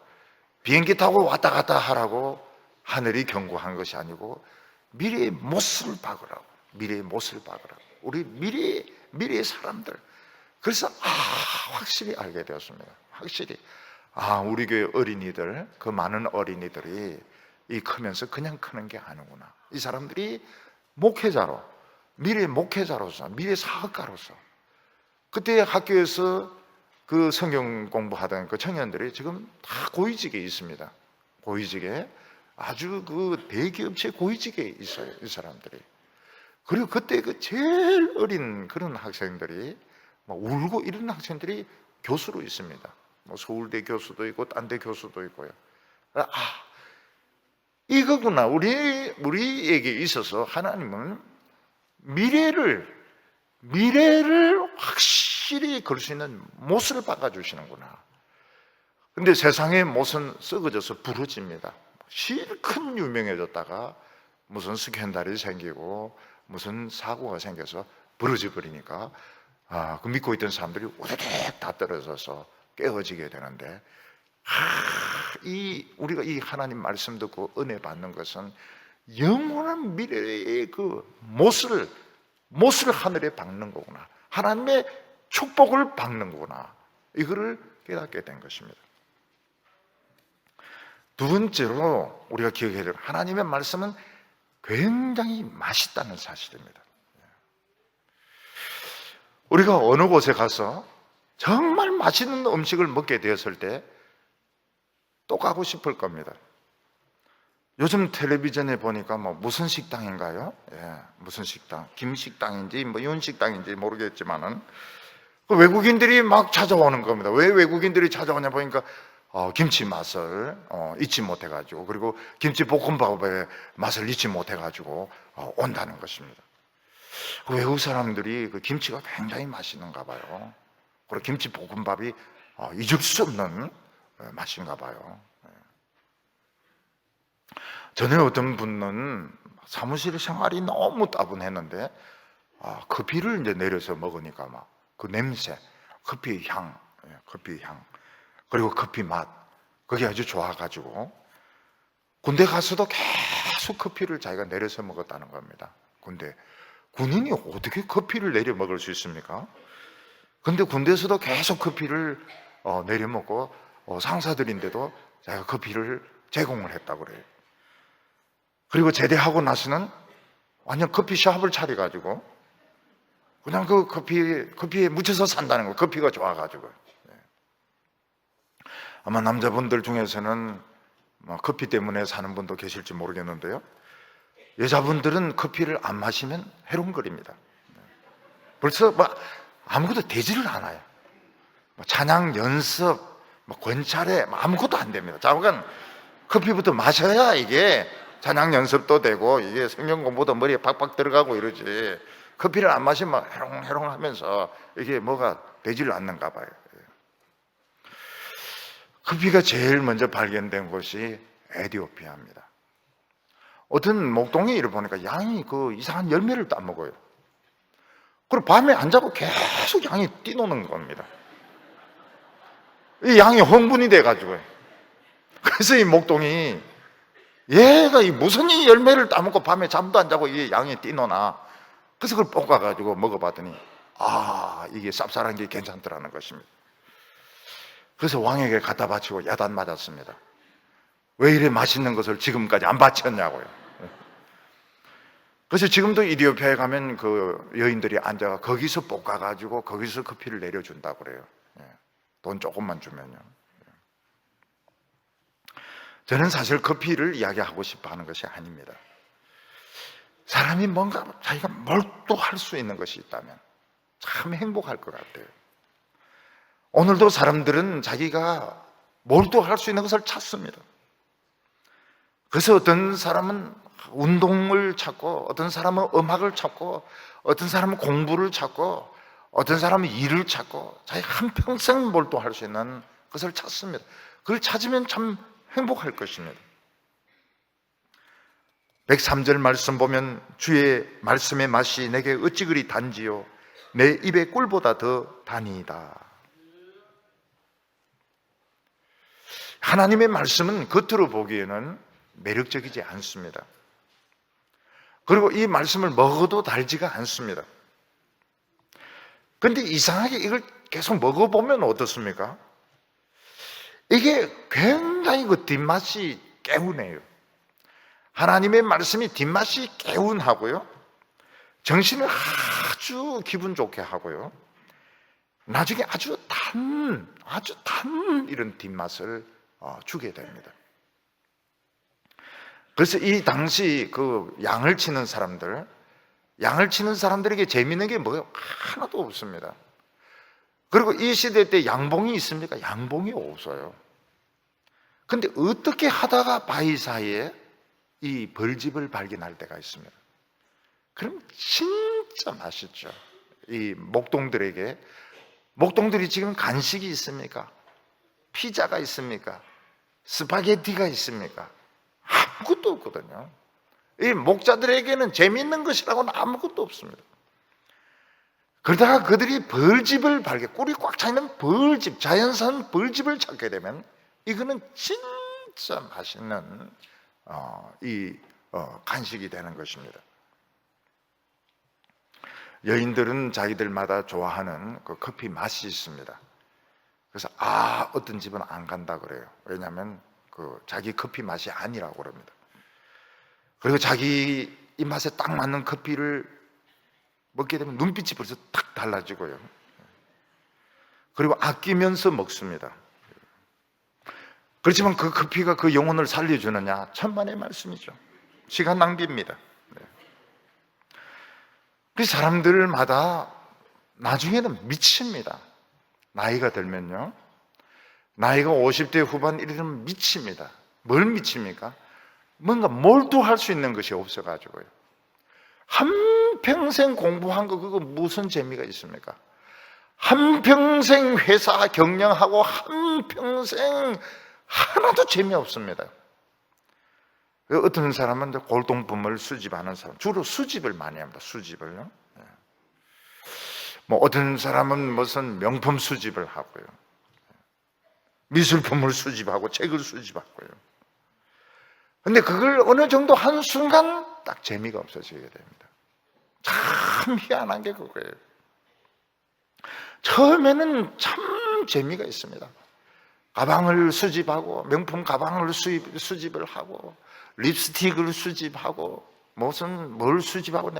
비행기 타고 왔다 갔다 하라고 하늘이 견고한 것이 아니고 미래의 못을 박으라고, 미래의 못을 박으라고. 우리 미래의 사람들. 그래서 확실히 알게 되었습니다. 확실히 우리 교회 어린이들, 그 많은 어린이들이 이 크면서 그냥 크는 게 아니구나. 이 사람들이 목회자로, 미래의 목회자로서, 미래의 사역가로서, 그때 학교에서 그 성경 공부하던 그 청년들이 지금 다 고위직에 있습니다. 고위직에, 아주 그 대기업체 고위직에 있어요, 이 사람들이. 그리고 그때 그 제일 어린 그런 학생들이 막 울고 이런 학생들이 교수로 있습니다. 뭐 서울대 교수도 있고 딴 데 교수도 있고요. 이거구나. 우리에게 있어서 하나님은 미래를 확실히 걸 수 있는 못을 박아주시는구나. 근데 세상의 못은 썩어져서 부러집니다. 실컷 유명해졌다가 무슨 스캔들이 생기고 무슨 사고가 생겨서 부러져 버리니까 그 믿고 있던 사람들이 우대득 다 떨어져서 깨어지게 되는데, 우리가 이 하나님 말씀 듣고 은혜 받는 것은 영원한 미래의 그 못을 하늘에 박는 거구나. 하나님의 축복을 박는 거구나. 이거를 깨닫게 된 것입니다. 두 번째로 우리가 기억해야 될, 하나님의 말씀은 굉장히 맛있다는 사실입니다. 우리가 어느 곳에 가서 정말 맛있는 음식을 먹게 되었을 때 또 가고 싶을 겁니다. 요즘 텔레비전에 보니까 무슨 식당인가요? 예, 무슨 식당? 김식당인지 윤식당인지 모르겠지만은 그 외국인들이 막 찾아오는 겁니다. 왜 외국인들이 찾아오냐 보니까 김치 맛을 잊지 못해가지고, 그리고 김치 볶음밥의 맛을 잊지 못해가지고 온다는 것입니다. 그 외국 사람들이 그 김치가 굉장히 맛있는가 봐요. 그리고 김치 볶음밥이 잊을 수 없는 맛인가 봐요. 전에 어떤 분은 사무실 생활이 너무 따분했는데 커피를 이제 내려서 먹으니까 막 그 냄새, 커피 향, 그리고 커피 맛, 그게 아주 좋아가지고 군대 가서도 계속 커피를 자기가 내려서 먹었다는 겁니다. 근데 군인이 어떻게 커피를 내려 먹을 수 있습니까? 근데 군대에서도 계속 커피를 내려 먹고 상사들인데도 자기가 커피를 제공을 했다고 그래요. 그리고 제대하고 나서는 완전 커피숍을 차려가지고 그냥 그 커피에 묻혀서 산다는 거예요. 커피가 좋아가지고. 아마 남자분들 중에서는 커피 때문에 사는 분도 계실지 모르겠는데요, 여자분들은 커피를 안 마시면 해롱거립니다. 벌써 아무것도 되지를 않아요. 찬양 연습, 권찰에 아무것도 안 됩니다. 자꾸간 커피부터 마셔야 이게 찬양 연습도 되고 이게 성경 공부도 머리에 팍팍 들어가고 이러지, 커피를 안 마시면 해롱해롱 하면서 이게 뭐가 되지를 않는가 봐요. 커피가 제일 먼저 발견된 곳이 에티오피아입니다. 어떤 목동이를 보니까 양이 그 이상한 열매를 따먹어요. 그리고 밤에 안 자고 계속 양이 뛰노는 겁니다. 이 양이 흥분이 돼가지고요. 그래서 이 목동이 얘가 무슨 이 열매를 따먹고 밤에 잠도 안 자고 이 양이 뛰노나, 그래서 그걸 볶아가지고 먹어봤더니 이게 쌉쌀한 게 괜찮더라는 것입니다. 그래서 왕에게 갖다 바치고 야단 맞았습니다. 왜 이래 맛있는 것을 지금까지 안 바쳤냐고요. 그래서 지금도 이디오피아에 가면 그 여인들이 앉아가 거기서 볶아가지고 거기서 커피를 내려준다고 그래요. 돈 조금만 주면요. 저는 사실 커피를 이야기하고 싶어 하는 것이 아닙니다. 사람이 뭔가 자기가 몰두할 수 있는 것이 있다면 참 행복할 것 같아요. 오늘도 사람들은 자기가 몰두할 수 있는 것을 찾습니다. 그래서 어떤 사람은 운동을 찾고, 어떤 사람은 음악을 찾고, 어떤 사람은 공부를 찾고, 어떤 사람은 일을 찾고, 자기 한평생 몰두할 수 있는 것을 찾습니다. 그걸 찾으면 참 행복할 것입니다. 103절 말씀 보면 주의 말씀의 맛이 내게 어찌 그리 단지요 내 입의 꿀보다 더 단이다. 하나님의 말씀은 겉으로 보기에는 매력적이지 않습니다. 그리고 이 말씀을 먹어도 달지가 않습니다. 그런데 이상하게 이걸 계속 먹어보면 어떻습니까? 이게 굉장히 그 뒷맛이 개운해요. 하나님의 말씀이 뒷맛이 개운하고요, 정신을 아주 기분 좋게 하고요, 나중에 아주 단 이런 뒷맛을 주게 됩니다. 그래서 이 당시 그 양을 치는 사람들에게 재미있는 게 뭐예요? 하나도 없습니다. 그리고 이 시대 때 양봉이 있습니까? 양봉이 없어요. 근데 어떻게 하다가 바위 사이에 이 벌집을 발견할 때가 있습니다. 그럼 진짜 맛있죠. 이 목동들에게, 목동들이 지금 간식이 있습니까? 피자가 있습니까? 스파게티가 있습니까? 아무것도 없거든요. 이 목자들에게는 재미있는 것이라고는 아무것도 없습니다. 그러다가 그들이 벌집을 꿀이 꽉 차있는 벌집, 자연산 벌집을 찾게 되면 이거는 진짜 맛있는 간식이 되는 것입니다. 여인들은 자기들마다 좋아하는 그 커피 맛이 있습니다. 그래서 어떤 집은 안 간다 그래요. 왜냐하면 그 자기 커피 맛이 아니라고 그럽니다. 그리고 자기 입맛에 딱 맞는 커피를 먹게 되면 눈빛이 벌써 탁 달라지고요. 그리고 아끼면서 먹습니다. 그렇지만 그 커피가 그 영혼을 살려주느냐? 천만의 말씀이죠. 시간 낭비입니다. 그 사람들마다 나중에는 미칩니다. 나이가 들면요, 나이가 50대 후반 이르면 미칩니다. 뭘 미칩니까? 뭔가 몰두할 수 있는 것이 없어가지고요. 한평생 공부한 거 그거 무슨 재미가 있습니까? 한평생 회사 경영하고 한평생 하나도 재미없습니다. 어떤 사람은 골동품을 수집하는 사람, 주로 수집을 많이 합니다. 수집을요. 뭐 어떤 사람은 무슨 명품 수집을 하고요, 미술품을 수집하고 책을 수집하고요. 근데 그걸 어느 정도 한 순간 딱 재미가 없어지게 됩니다. 참 희한한 게 그거예요. 처음에는 참 재미가 있습니다. 가방을 수집하고, 명품 가방을 수집을 하고, 립스틱을 수집하고, 무슨 뭘 수집하고,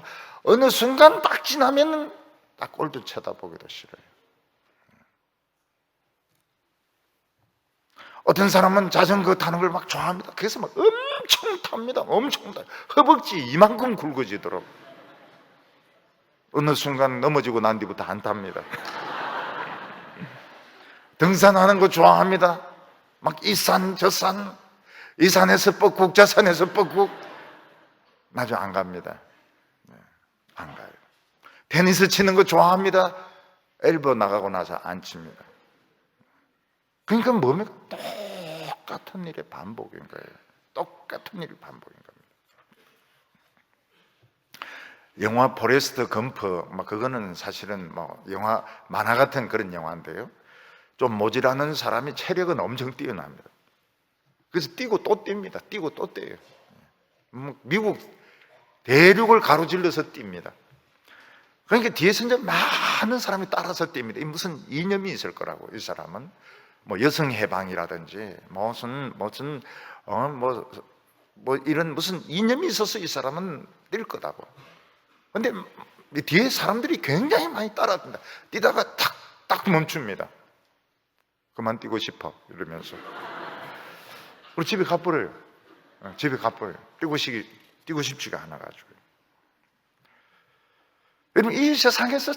어느 순간 딱 지나면 딱 꼴도 쳐다보기도 싫어요. 어떤 사람은 자전거 타는 걸 막 좋아합니다. 그래서 막 엄청 탑니다. 엄청 타요. 허벅지 이만큼 굵어지도록. 어느 순간 넘어지고 난 뒤부터 안 탑니다. 등산하는 거 좋아합니다. 막 이 산 저 산, 이 산에서 뻐꾹 저 산에서 뻐꾹. 나중에 안 갑니다. 안 가요. 테니스 치는 거 좋아합니다. 엘보 나가고 나서 안 칩니다. 그러니까 뭡니까? 똑같은 일의 반복인 거예요. 똑같은 일의 반복인 겁니다. 영화 포레스트 검프, 그거는 사실은 영화 만화 같은 그런 영화인데요, 좀 모질하는 사람이 체력은 엄청 뛰어납니다. 그래서 뛰고 또 뜁니다. 뛰고 또 뛰어요. 미국 대륙을 가로질러서 뜁니다. 그러니까 뒤에서 이제 많은 사람이 따라서 뜁니다. 무슨 이념이 있을 거라고. 이 사람은 여성 해방이라든지 이런 무슨 이념이 있어서 이 사람은 뛸 거다고. 근데 뒤에 사람들이 굉장히 많이 따라합니다. 뛰다가 딱 멈춥니다. 그만 뛰고 싶어 이러면서. 우리 집에 가버려요. 집에 가버려요. 뛰고 싶지가 않아가지고. 여러분, 이 세상에서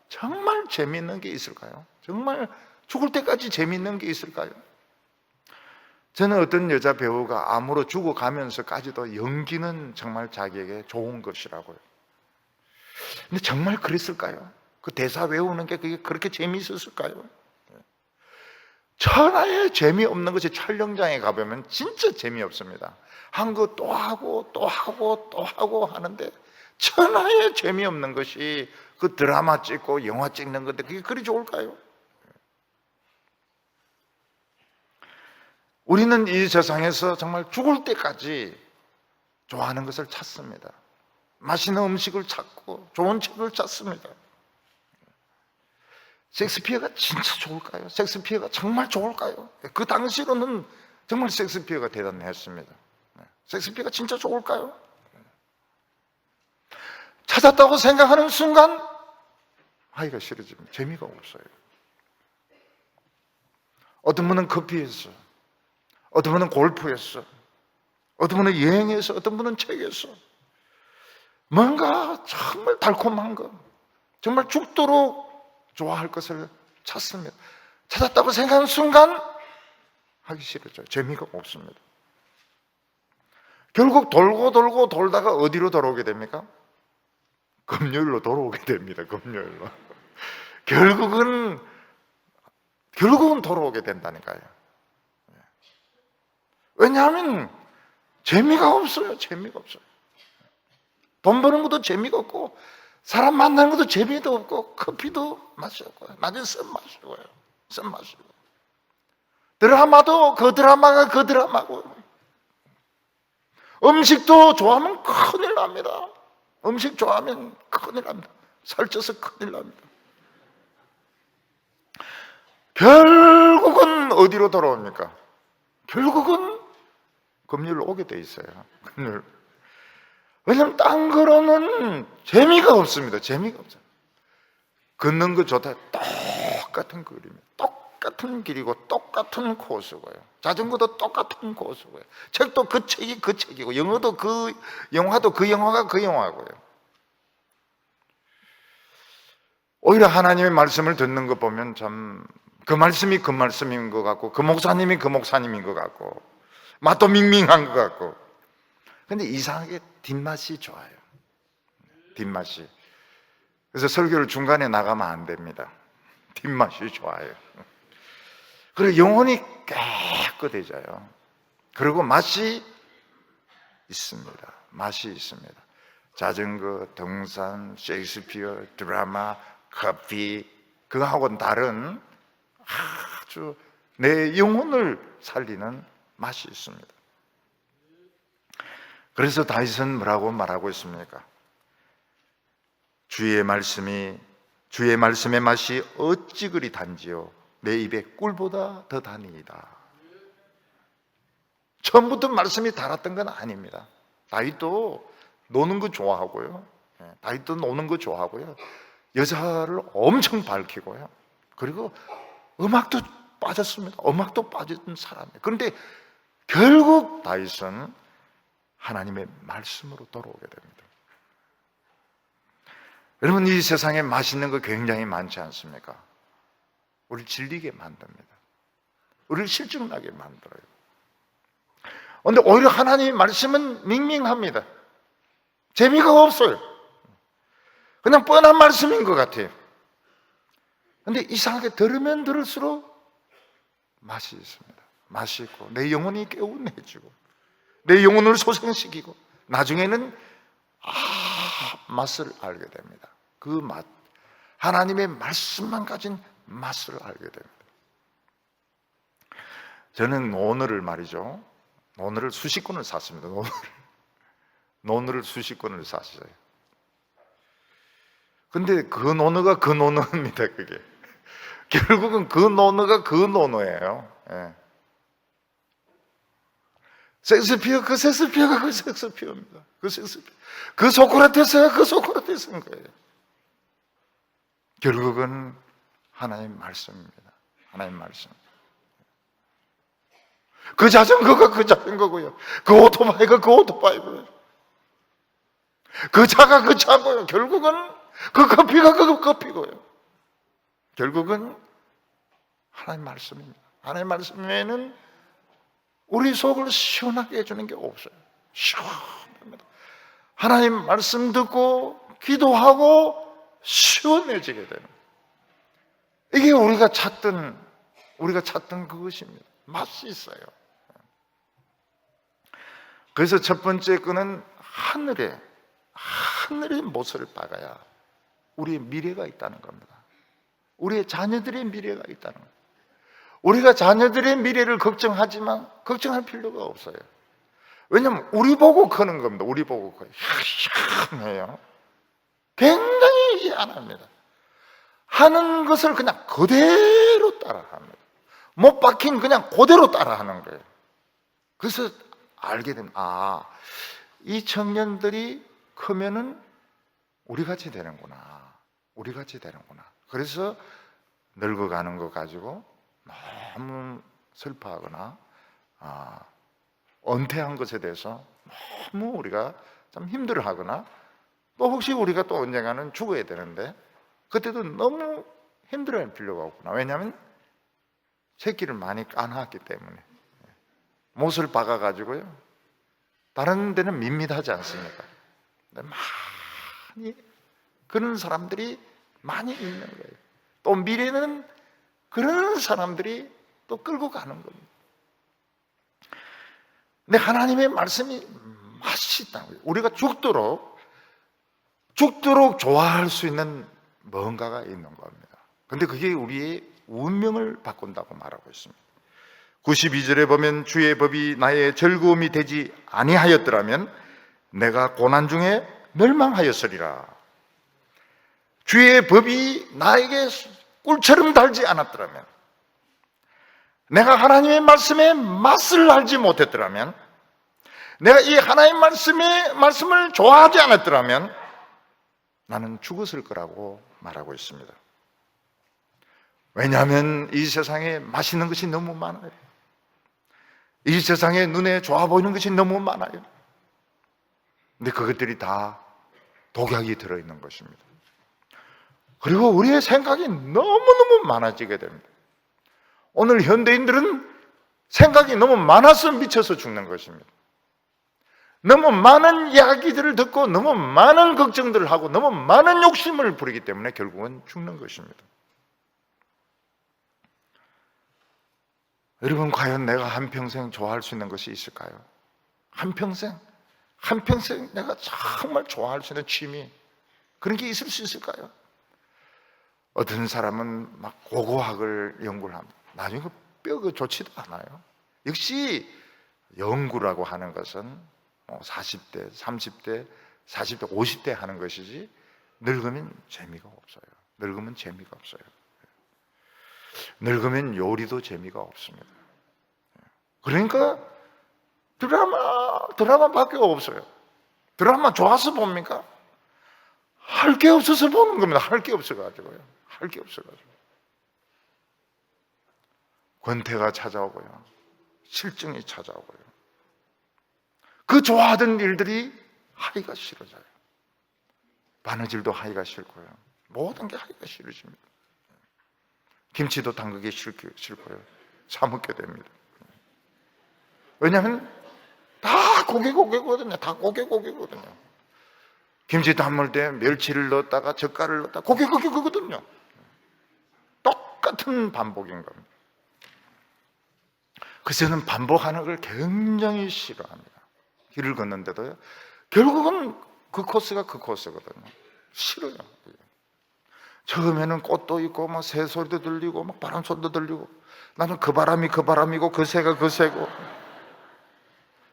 정말 재미있는 게 있을까요? 정말 죽을 때까지 재미있는 게 있을까요? 저는 어떤 여자 배우가 암으로 죽어가면서까지도 연기는 정말 자기에게 좋은 것이라고요. 근데 정말 그랬을까요? 그 대사 외우는 게 그게 그렇게 재미있었을까요? 천하에 재미없는 것이 촬영장에 가보면 진짜 재미없습니다. 한 거 또 하고 또 하고 또 하고 하는데 천하에 재미없는 것이 그 드라마 찍고 영화 찍는 건데 그게 그리 좋을까요? 우리는 이 세상에서 정말 죽을 때까지 좋아하는 것을 찾습니다. 맛있는 음식을 찾고 좋은 책을 찾습니다. 셰익스피어가 진짜 좋을까요? 셰익스피어가 정말 좋을까요? 그 당시로는 정말 셰익스피어가 대단했습니다. 셰익스피어가 진짜 좋을까요? 찾았다고 생각하는 순간 하기가 싫어집니다. 재미가 없어요. 어떤 분은 커피에서, 어떤 분은 골프에서, 어떤 분은 여행에서, 어떤 분은 책에서 뭔가 정말 달콤한 거, 정말 죽도록 좋아할 것을 찾습니다. 찾았다고 생각하는 순간 하기 싫어져요. 재미가 없습니다. 결국 돌고 돌고 돌다가 어디로 돌아오게 됩니까? 금요일로 돌아오게 됩니다. 금요일로. 결국은 돌아오게 된다니까요. 왜냐하면 재미가 없어요. 재미가 없어요. 돈 버는 것도 재미가 없고, 사람 만나는 것도 재미도 없고, 커피도 맛이 없고요. 나중에 쓴 맛이고요. 쓴 맛이고. 드라마도 그 드라마가 그 드라마고. 음식도 좋아하면 큰일 납니다. 음식 좋아하면 큰일 납니다. 살쪄서 큰일 납니다. 결국은 어디로 돌아옵니까? 결국은 금요일로 오게 돼 있어요. 금요일. 왜냐하면 딴 거로는 재미가 없습니다. 재미가 없어요. 걷는 거 좋다. 똑같은 거리입니다. 똑같은 길이고 똑같은 코스고요. 자전거도 똑같은 코스고요. 책도 그 책이 그 책이고 영어도 그 영화도 그 영화가 그 영화고요. 오히려 하나님의 말씀을 듣는 거 보면 참 그 말씀이 그 말씀인 것 같고 그 목사님이 그 목사님인 것 같고 맛도 밍밍한 것 같고, 근데 이상하게 뒷맛이 좋아요. 뒷맛이. 그래서 설교를 중간에 나가면 안 됩니다. 뒷맛이 좋아요. 그리고 영혼이 깨끗해져요. 그리고 맛이 있습니다. 맛이 있습니다. 자전거, 등산, 셰익스피어, 드라마, 커피, 그거하고는 다른 아주 내 영혼을 살리는 맛이 있습니다. 그래서 다윗은 뭐라고 말하고 있습니까? 주의 말씀의 맛이 어찌 그리 단지요 내 입에 꿀보다 더 다니이다. 처음부터 말씀이 달았던 건 아닙니다. 다윗도 노는 거 좋아하고요. 다윗도 노는 거 좋아하고요. 여자를 엄청 밝히고요. 그리고 음악도 빠졌습니다. 음악도 빠진 사람이에요. 그런데 결국 다윗은 하나님의 말씀으로 돌아오게 됩니다. 여러분, 이 세상에 맛있는 거 굉장히 많지 않습니까? 우리를 질리게 만듭니다. 우리를 실증나게 만들어요. 그런데 오히려 하나님의 말씀은 밍밍합니다. 재미가 없어요. 그냥 뻔한 말씀인 것 같아요. 그런데 이상하게 들으면 들을수록 맛이 있습니다. 맛이 있고 내 영혼이 개운해지고 내 영혼을 소생시키고 나중에는 맛을 알게 됩니다. 그 맛, 하나님의 말씀만 가진 맛을 알게 됩니다. 저는 논어를 말이죠, 논어를 수십 권을 샀습니다. 논어를 수십 권을 샀어요. 근데 그 논어가 그 논어입니다. 그게 결국은 그 논어가 그 논어예요. 섹스피어, 그 섹스피어가 그 섹스피어입니다. 그 섹스피어, 그 소크라테스가 그 소크라테스인 거예요. 결국은 하나님 말씀입니다. 하나님 말씀. 그 자전거가 그 자전거고요. 그 오토바이가 그 오토바이고요. 그 차가 그 차고요. 결국은 그 커피가 그 커피고요. 결국은 하나님 말씀입니다. 하나님 말씀 외에는 우리 속을 시원하게 해주는 게 없어요. 시원합니다. 하나님 말씀 듣고 기도하고 시원해지게 되는, 이게 우리가 찾던 그것입니다. 맛이 있어요. 그래서 첫 번째 거는 하늘의 못을 박아야 우리의 미래가 있다는 겁니다. 우리의 자녀들의 미래가 있다는 겁니다. 우리가 자녀들의 미래를 걱정하지만 걱정할 필요가 없어요. 왜냐하면 우리 보고 크는 겁니다. 우리 보고 커요. 희한해요. 굉장히 희한합니다. 하는 것을 그냥 그대로 따라합니다. 못 박힌 그냥 그대로 따라하는 거예요. 그래서 알게 됩니다. 이 청년들이 크면은 우리같이 되는구나. 우리같이 되는구나. 그래서 늙어가는 거 가지고 너무 슬퍼하거나 은퇴한 것에 대해서 너무 우리가 좀 힘들어하거나, 또 혹시 우리가 또 언젠가는 죽어야 되는데 그때도 너무 힘들어할 필요가 없구나. 왜냐하면 새끼를 많이 까놨기 때문에. 못을 박아가지고요, 다른 데는 밋밋하지 않습니까? 근데 많이 그런 사람들이 많이 있는 거예요. 또 미래는 그런 사람들이 또 끌고 가는 겁니다. 근데 하나님의 말씀이 맛이 있다는 거예요. 우리가 죽도록 좋아할 수 있는 뭔가가 있는 겁니다. 근데 그게 우리의 운명을 바꾼다고 말하고 있습니다. 92절에 보면 주의 법이 나의 즐거움이 되지 아니하였더라면 내가 고난 중에 멸망하였으리라. 주의 법이 나에게 꿀처럼 달지 않았더라면, 내가 하나님의 말씀에 맛을 알지 못했더라면 내가 이 하나님 말씀을 좋아하지 않았더라면 나는 죽었을 거라고 말하고 있습니다. 왜냐하면 이 세상에 맛있는 것이 너무 많아요. 이 세상에 눈에 좋아 보이는 것이 너무 많아요. 근데 그것들이 다 독약이 들어있는 것입니다. 그리고 우리의 생각이 너무너무 많아지게 됩니다. 오늘 현대인들은 생각이 너무 많아서 미쳐서 죽는 것입니다. 너무 많은 이야기들을 듣고 너무 많은 걱정들을 하고 너무 많은 욕심을 부리기 때문에 결국은 죽는 것입니다. 여러분, 과연 내가 한평생 좋아할 수 있는 것이 있을까요? 한평생 내가 정말 좋아할 수 있는 취미, 그런 게 있을 수 있을까요? 어떤 사람은 막 고고학을 연구를 합니다. 나중에 뼈가 좋지도 않아요. 역시 연구라고 하는 것은 40대, 30대, 40대, 50대 하는 것이지 늙으면 재미가 없어요. 늙으면 재미가 없어요. 늙으면 요리도 재미가 없습니다. 그러니까 드라마밖에 없어요. 드라마 좋아서 봅니까? 할 게 없어서 보는 겁니다. 할 게 없어가지고요. 할 게 없어가지고. 권태가 찾아오고요. 실증이 찾아오고요. 그 좋아하던 일들이 하기가 싫어져요. 바느질도 하기가 싫고요. 모든 게 하기가 싫어집니다. 김치도 담그기 싫고요. 사 먹게 됩니다. 왜냐하면 다 고개거든요. 다 고개거든요. 김치 담을 때 멸치를 넣었다가 젓갈을 넣었다가 고개거든요. 똑같은 반복인 겁니다. 그래서 저는 반복하는 걸 굉장히 싫어합니다. 길을 걷는데도요, 결국은 그 코스가 그 코스거든요. 싫어요. 처음에는 꽃도 있고 막 새소리도 들리고 막 바람소리도 들리고, 나는 그 바람이 그 바람이고 그 새가 그 새고.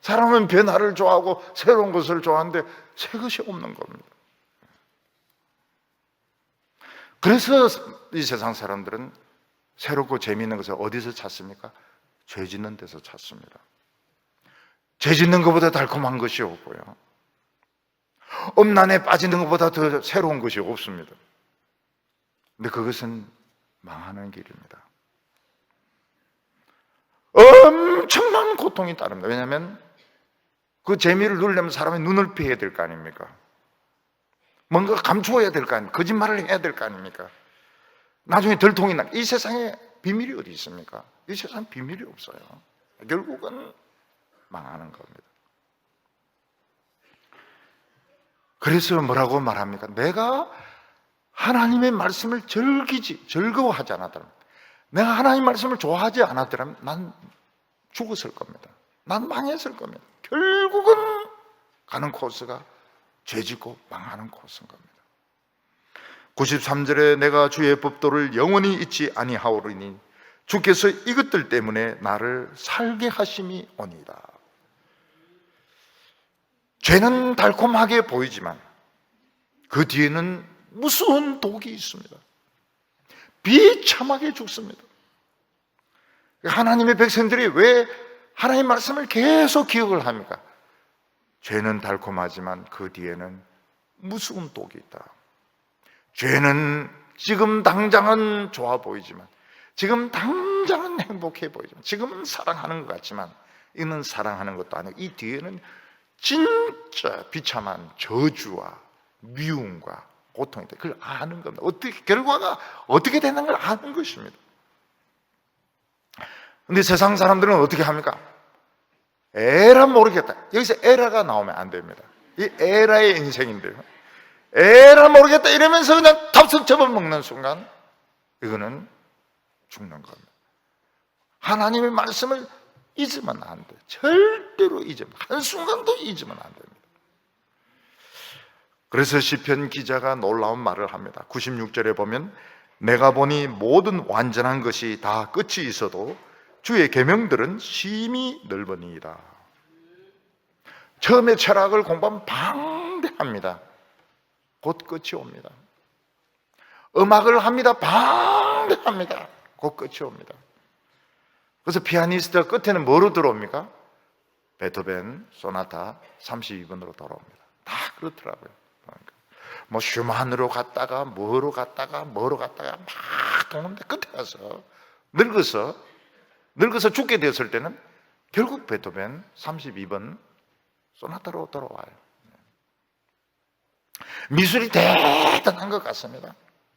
사람은 변화를 좋아하고 새로운 것을 좋아하는데 새 것이 없는 겁니다. 그래서 이 세상 사람들은 새롭고 재미있는 것을 어디서 찾습니까? 죄 짓는 데서 찾습니다. 죄 짓는 것보다 달콤한 것이 없고요, 음란에 빠지는 것보다 더 새로운 것이 없습니다. 근데 그것은 망하는 길입니다. 엄청난 고통이 따릅니다. 왜냐하면 그 재미를 누리려면 사람의 눈을 피해야 될 거 아닙니까? 뭔가 감추어야 될 거 아닙니까? 거짓말을 해야 될 거 아닙니까? 나중에 들통이 나. 이 세상에 비밀이 어디 있습니까? 이 세상에 비밀이 없어요. 결국은 망하는 겁니다. 그래서 뭐라고 말합니까? 내가 하나님의 말씀을 즐거워하지 않았더라면, 내가 하나님 말씀을 좋아하지 않았더라면 난 죽었을 겁니다. 난 망했을 겁니다. 결국은 가는 코스가 죄짓고 망하는 코스인 겁니다. 93절에 내가 주의 법도를 영원히 잊지 아니하오리니 주께서 이것들 때문에 나를 살게 하심이 오니라. 죄는 달콤하게 보이지만 그 뒤에는 무서운 독이 있습니다. 비참하게 죽습니다. 하나님의 백성들이 왜 하나님의 말씀을 계속 기억을 합니까? 죄는 달콤하지만 그 뒤에는 무서운 독이 있다. 죄는 지금 당장은 좋아 보이지만, 지금 당장은 행복해 보이지만, 지금은 사랑하는 것 같지만 이는 사랑하는 것도 아니고 이 뒤에는 진짜 비참한 저주와 미움과 고통이 있다. 그걸 아는 겁니다. 결과가 어떻게 되는 걸 아는 것입니다. 근데 세상 사람들은 어떻게 합니까? 에라 모르겠다. 여기서 에라가 나오면 안 됩니다. 이 에라의 인생인데요, 에라 모르겠다 이러면서 그냥 탑석 접어먹는 순간 이거는 죽는 겁니다. 하나님의 말씀을 잊으면 안 돼요. 절대로 잊으면, 한순간도 잊으면 안 됩니다. 그래서 시편 기자가 놀라운 말을 합니다. 96절에 보면 내가 보니 모든 완전한 것이 다 끝이 있어도 주의 계명들은 심히 넓으니이다. 처음에 철학을 공부하면 방대합니다. 곧 끝이 옵니다. 음악을 합니다. 방대합니다. 곧 끝이 옵니다. 그래서 피아니스트가 끝에는 뭐로 들어옵니까? 베토벤 소나타 32번으로 돌아옵니다. 다 그렇더라고요. 뭐 슈만으로 갔다가 뭐로 갔다가 막 도는데 끝에 가서 늙어서 죽게 되었을 때는 결국 베토벤 32번 소나타로 돌아와요. 미술이 대단한 것 같습니다.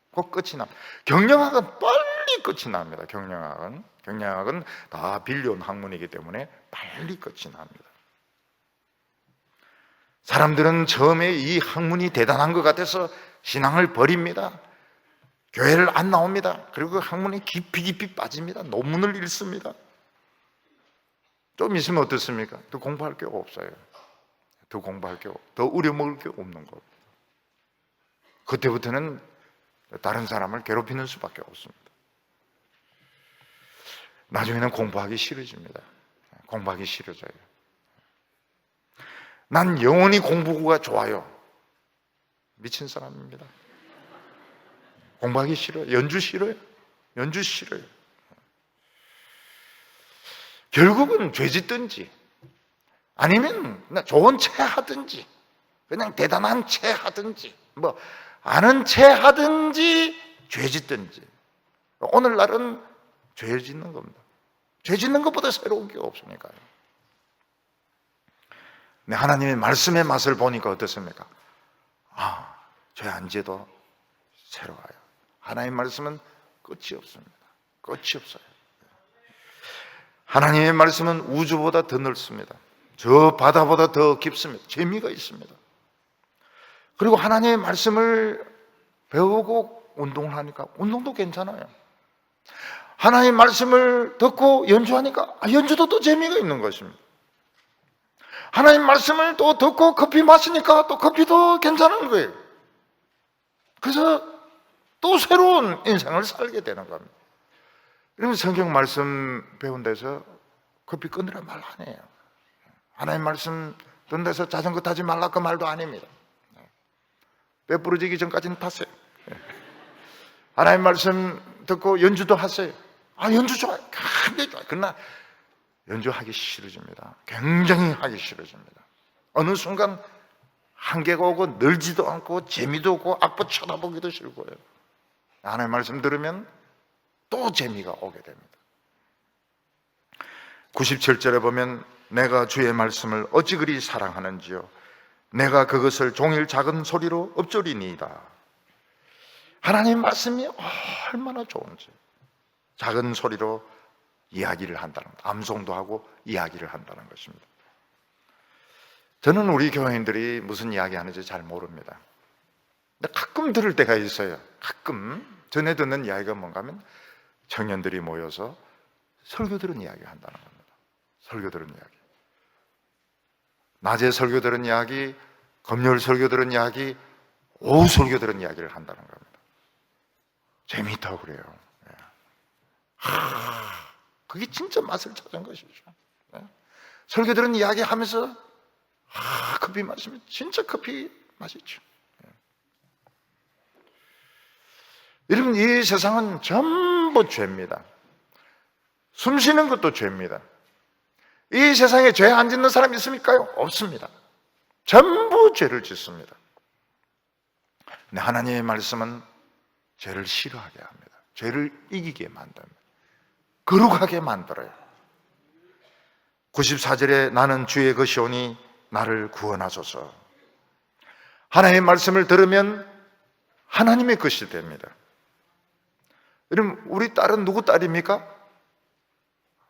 곧 끝이 납니다. 경영학은 빨리 끝이 납니다. 경영학은 다 빌려온 학문이기 때문에 빨리 끝이 납니다. 사람들은 처음에 이 학문이 대단한 것 같아서 신앙을 버립니다. 교회를 안 나옵니다. 그리고 그 학문에 깊이 빠집니다. 논문을 읽습니다. 좀 있으면 어떻습니까? 더 공부할 게 없어요. 더 우려먹을 게 없는 것. 그때부터는 다른 사람을 괴롭히는 수밖에 없습니다. 나중에는 공부하기 싫어집니다. 공부하기 싫어져요. 난 영원히 공부가 좋아요. 미친 사람입니다. 공부하기 싫어요. 연주 싫어요. 결국은 죄 짓든지 아니면 좋은 채 하든지 그냥 대단한 채 하든지 뭐 아는 채 하든지 죄 짓든지 오늘날은 죄 짓는 겁니다. 죄 짓는 것보다 새로운 게 없으니까요. 네, 하나님의 말씀의 맛을 보니까 어떻습니까? 죄 안 지어도 새로워요. 하나님의 말씀은 끝이 없습니다. 끝이 없어요. 하나님의 말씀은 우주보다 더 넓습니다. 저 바다보다 더 깊습니다. 재미가 있습니다. 그리고 하나님의 말씀을 배우고 운동을 하니까 운동도 괜찮아요. 하나님의 말씀을 듣고 연주하니까 연주도 또 재미가 있는 것입니다. 하나님 말씀을 또 듣고 커피 마시니까 또 커피도 괜찮은 거예요. 그래서 또 새로운 인생을 살게 되는 겁니다. 그러면 성경 말씀 배운 데서 커피 끊으라 말 안 해요. 하나님 말씀 듣는 데서 자전거 타지 말라 그 말도 아닙니다. 뼈 부러지기 전까지는 탔어요. 하나님 말씀 듣고 연주도 하세요. 연주 좋아요. 굉장히 좋아요. 그러나 연주하기 싫어집니다. 굉장히 하기 싫어집니다. 어느 순간 한계가 오고 늘지도 않고 재미도 없고 앞으로 쳐다보기도 싫고요. 하나님 말씀 들으면 또 재미가 오게 됩니다. 97절에 보면 내가 주의 말씀을 어찌 그리 사랑하는지요 내가 그것을 종일 작은 소리로 읊조리니이다. 하나님 말씀이 얼마나 좋은지 작은 소리로 이야기를 한다는 것, 암송도 하고 이야기를 한다는 것입니다. 저는 우리 교회인들이 무슨 이야기 하는지 잘 모릅니다. 근데 가끔 들을 때가 있어요. 가끔 전에 듣는 이야기가 뭔가 하면 청년들이 모여서 설교 들은 이야기를 한다는 겁니다. 설교 들은 이야기. 낮에 설교 들은 이야기, 금요일 설교 들은 이야기, 오후 설교 들은 이야기를 한다는 겁니다. 재미있다고 그래요. 그게 진짜 맛을 찾은 것이죠. 설교 들은 이야기 하면서 커피 마시면 진짜 커피 맛있죠. 여러분, 이 세상은 전부 죄입니다. 숨 쉬는 것도 죄입니다. 이 세상에 죄 안 짓는 사람이 있습니까요? 없습니다. 전부 죄를 짓습니다. 근데 하나님의 말씀은 죄를 싫어하게 합니다. 죄를 이기게 만듭니다. 거룩하게 만들어요. 94절에 나는 주의 것이오니 나를 구원하소서. 하나님의 말씀을 들으면 하나님의 것이 됩니다. 여러분, 우리 딸은 누구 딸입니까?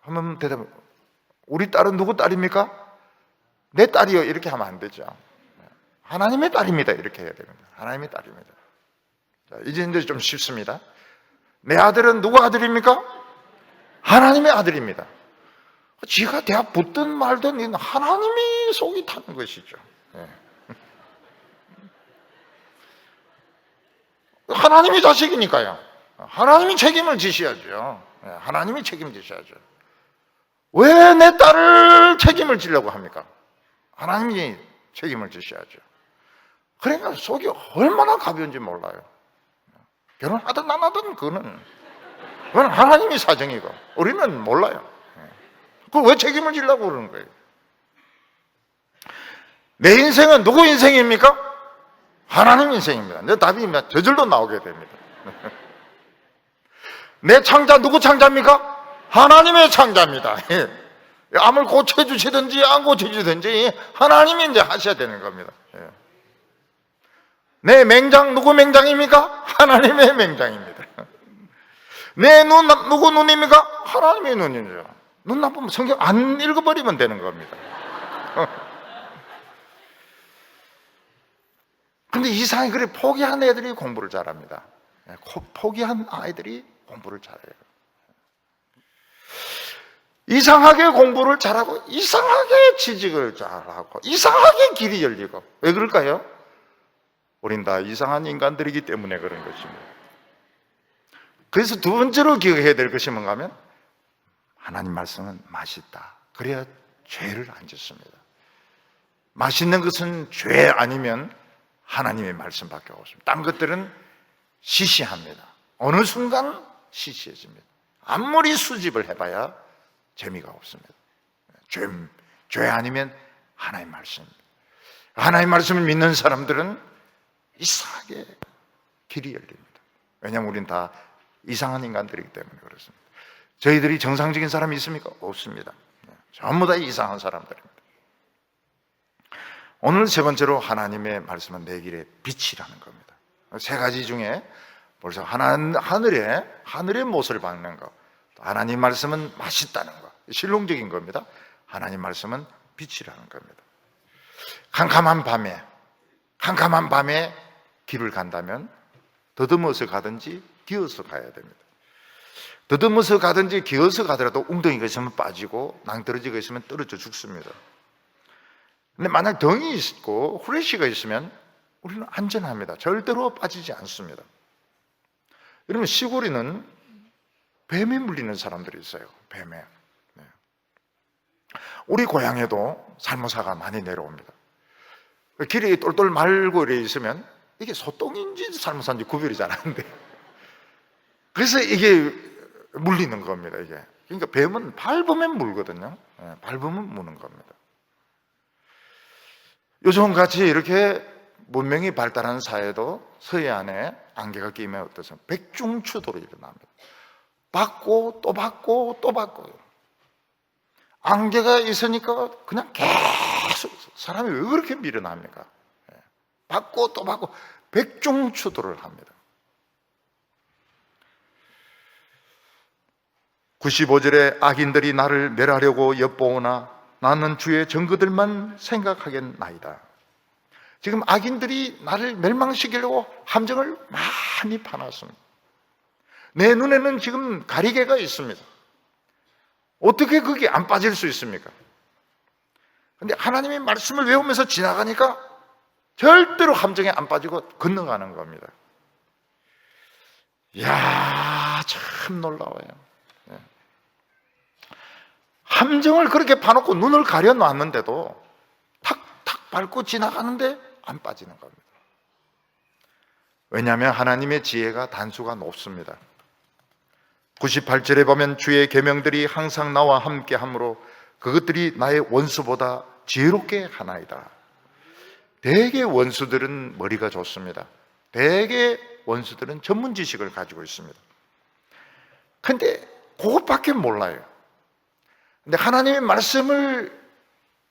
한번 대답해. 우리 딸은 누구 딸입니까? 내 딸이요. 이렇게 하면 안 되죠. 하나님의 딸입니다. 이렇게 해야 됩니다. 하나님의 딸입니다. 자, 이제 좀 쉽습니다. 내 아들은 누구 아들입니까? 하나님의 아들입니다. 지가 대학 붙든 말든 하나님이 속이 타는 것이죠. 하나님이 자식이니까요. 하나님이 책임을 지셔야죠. 하나님이 책임지셔야죠. 왜 내 딸을 책임을 지려고 합니까? 하나님이 책임을 지셔야죠. 그러니까 속이 얼마나 가벼운지 몰라요. 결혼하든 안 하든 그건 하나님이 사정이고 우리는 몰라요. 그걸 왜 책임을 지려고 그러는 거예요? 내 인생은 누구 인생입니까? 하나님 인생입니다. 내 답이 저절로 나오게 됩니다. 내 창자 누구 창자입니까? 하나님의 창자입니다. 암을 고쳐주시든지 안 고쳐주든지 하나님이 이제 하셔야 되는 겁니다. 내 맹장 누구 맹장입니까? 하나님의 맹장입니다. 내 눈 누구 눈입니까? 하나님의 눈이죠. 눈 나쁘면 성경 안 읽어버리면 되는 겁니다. 근데 이상하게 그래 포기한 애들이 공부를 잘합니다. 포기한 아이들이 공부를 잘해요. 이상하게 공부를 잘하고 이상하게 취직을 잘하고 이상하게 길이 열리고. 왜 그럴까요? 우린 다 이상한 인간들이기 때문에 그런 것입니다. 그래서 두 번째로 기억해야 될 것이 뭔가 하면 하나님 말씀은 맛있다. 그래야 죄를 안 짓습니다. 맛있는 것은 죄 아니면 하나님의 말씀밖에 없습니다. 딴 것들은 시시합니다. 어느 순간 시시해집니다. 아무리 수집을 해봐야 재미가 없습니다. 죄 아니면 하나님 말씀입니다. 하나님 말씀을 믿는 사람들은 이상하게 길이 열립니다. 왜냐하면 우린 다 이상한 인간들이기 때문에 그렇습니다. 저희들이 정상적인 사람이 있습니까? 없습니다. 전부 다 이상한 사람들입니다. 오늘 세 번째로 하나님의 말씀은 내 길의 빛이라는 겁니다. 세 가지 중에 벌써 하늘의 못을 박는 것, 하나님 말씀은 맛있다는 것, 실용적인 겁니다. 하나님 말씀은 빛이라는 겁니다. 캄캄한 밤에 길을 간다면 더듬어서 가든지 기어서 가야 됩니다. 더듬어서 가든지 기어서 가더라도 웅덩이가 있으면 빠지고 낭떠러지가 있으면 떨어져 죽습니다. 근데 만약 덩이 있고 후레쉬가 있으면 우리는 안전합니다. 절대로 빠지지 않습니다. 여러분, 시골에는 뱀에 물리는 사람들이 있어요. 뱀에. 우리 고향에도 살모사가 많이 내려옵니다. 길이 똘똘 말고 이래 있으면 이게 소똥인지 살모사인지 구별이 잘 안 돼요. 그래서 이게 물리는 겁니다. 이게. 그러니까 뱀은 밟으면 물거든요. 밟으면 무는 겁니다. 요즘 같이 이렇게 문명이 발달한 사회도 서해안에 안개가 끼면 어떠세요? 백중추도로 일어납니다. 받고 또 받고 또 받고요. 안개가 있으니까 그냥 계속 사람이 왜 그렇게 밀어납니까? 받고 또 받고 백중추도를 합니다. 95절에 악인들이 나를 멸하려고 엿보오나 나는 주의 증거들만 생각하겠나이다. 지금 악인들이 나를 멸망시키려고 함정을 많이 파놨습니다. 내 눈에는 지금 가리개가 있습니다. 어떻게 그게 안 빠질 수 있습니까? 그런데 하나님의 말씀을 외우면서 지나가니까 절대로 함정에 안 빠지고 건너가는 겁니다. 이야, 참 놀라워요. 함정을 그렇게 파놓고 눈을 가려놨는데도 탁탁 밟고 지나가는데 안 빠지는 겁니다. 왜냐하면 하나님의 지혜가 단수가 높습니다. 98절에 보면 주의 계명들이 항상 나와 함께 하므로 그것들이 나의 원수보다 지혜롭게 하나이다. 대개 원수들은 머리가 좋습니다. 대개 원수들은 전문 지식을 가지고 있습니다. 근데 그것밖에 몰라요. 근데 하나님의 말씀을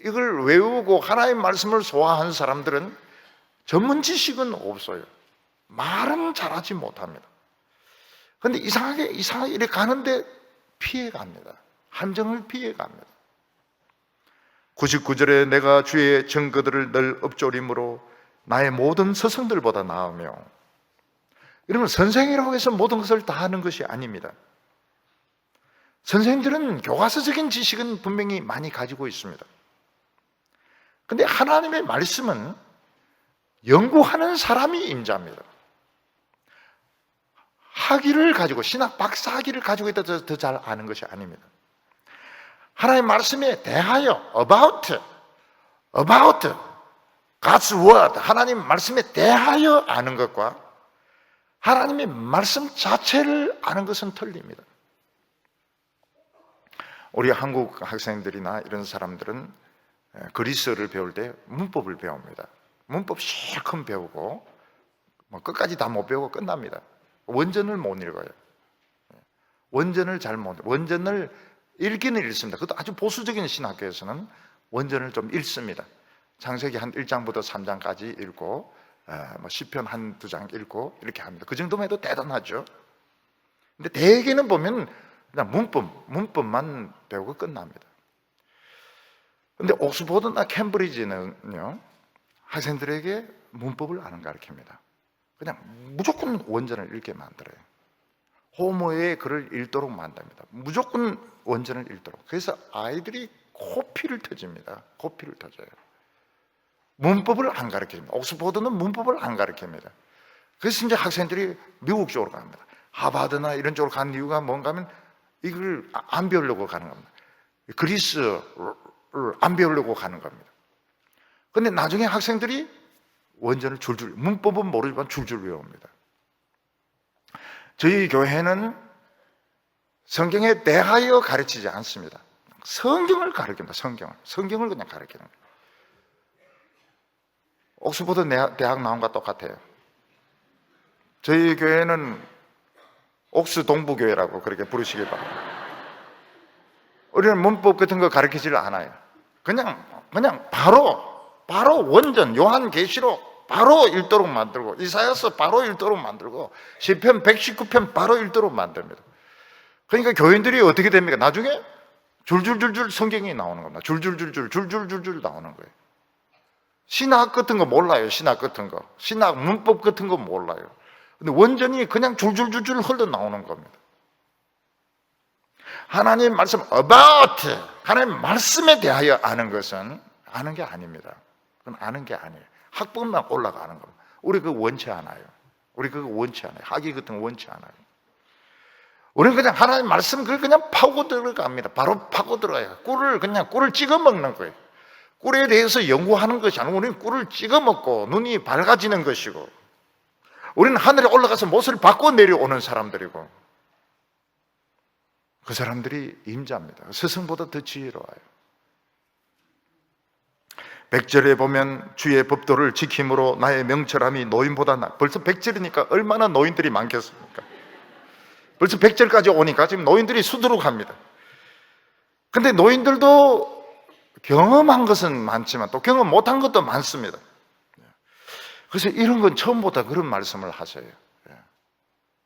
이걸 외우고 하나님의 말씀을 소화한 사람들은 전문 지식은 없어요. 말은 잘하지 못합니다. 그런데 이상하게 이렇게 가는데 피해갑니다. 함정을 피해갑니다. 99절에 내가 주의 증거들을 늘 엎조림으로 나의 모든 스승들보다 나으며, 여러분, 선생이라고 해서 모든 것을 다 하는 것이 아닙니다. 선생님들은 교과서적인 지식은 분명히 많이 가지고 있습니다. 그런데 하나님의 말씀은 연구하는 사람이 임자입니다. 학위를 가지고, 신학 박사 학위를 가지고 있다고 더 잘 아는 것이 아닙니다. 하나님의 말씀에 대하여, about God's word, 하나님 말씀에 대하여 아는 것과 하나님의 말씀 자체를 아는 것은 틀립니다. 우리 한국 학생들이나 이런 사람들은 그리스어를 배울 때 문법을 배웁니다. 문법 실컷 배우고 끝까지 다 못 배우고 끝납니다. 원전을 못 읽어요. 원전을 잘 못, 원전을 읽기는 읽습니다. 그것도 아주 보수적인 신학교에서는 원전을 좀 읽습니다. 창세기 한 1장부터 3장까지 읽고 시편 한 2장 읽고 이렇게 합니다. 그 정도면 해도 대단하죠. 근데 대개는 보면 그냥 문법만 배우고 끝납니다. 근데 옥스퍼드나 캠브리지는요, 학생들에게 문법을 안 가르칩니다. 그냥 무조건 원전을 읽게 만들어요. 호모의 글을 읽도록 만듭니다. 무조건 원전을 읽도록. 그래서 아이들이 코피를 터집니다. 코피를 터져요. 문법을 안 가르칩니다. 옥스퍼드는 문법을 안 가르칩니다. 그래서 이제 학생들이 미국 쪽으로 갑니다. 하버드나 이런 쪽으로 간 이유가 뭔가 하면 이걸 안 배우려고 가는 겁니다. 그리스를 안 배우려고 가는 겁니다. 근데 나중에 학생들이 원전을 줄줄, 문법은 모르지만 줄줄 외웁니다. 저희 교회는 성경에 대하여 가르치지 않습니다. 성경을 가르칩니다. 성경을 그냥 가르치는 거예요. 옥스퍼드 대학 나온 것과 똑같아요. 저희 교회는 옥스 동부교회라고 그렇게 부르시길 바랍니다. 우리는 문법 같은 거 가르치지를 않아요. 그냥 바로 원전, 요한계시록 바로 읽도록 만들고, 이사야서 바로 읽도록 만들고, 시편 119편 바로 읽도록 만듭니다. 그러니까 교인들이 어떻게 됩니까? 나중에 줄줄줄줄 성경이 나오는 겁니다. 줄줄줄줄 나오는 거예요. 신학 같은 거 몰라요. 신학 같은 거. 신학 문법 같은 거 몰라요. 근데 원전이 그냥 줄줄줄줄 흘러 나오는 겁니다. 하나님 말씀 about, 하나님 말씀에 대하여 아는 것은 아는 게 아닙니다. 그건 아는 게 아니에요. 학법만 올라가는 겁니다. 우리 그거 원치 않아요. 학위 같은 거 원치 않아요. 우리는 그냥 하나님 말씀 그걸 그냥 파고 들어갑니다. 바로 파고 들어가요. 꿀을 찍어 먹는 거예요. 꿀에 대해서 연구하는 것이 아니고 우리는 꿀을 찍어 먹고 눈이 밝아지는 것이고, 우리는 하늘에 올라가서 못을 받고 내려오는 사람들이고, 그 사람들이 임자입니다. 스승보다 더 지혜로워요. 100절에 보면 주의 법도를 지킴으로 나의 명철함이 노인보다 나. 벌써 100절이니까 얼마나 노인들이 많겠습니까? 벌써 100절까지 오니까 지금 노인들이 수두룩합니다. 근데 노인들도 경험한 것은 많지만 또 경험 못한 것도 많습니다. 그래서 이런 건 처음보다 그런 말씀을 하셔요.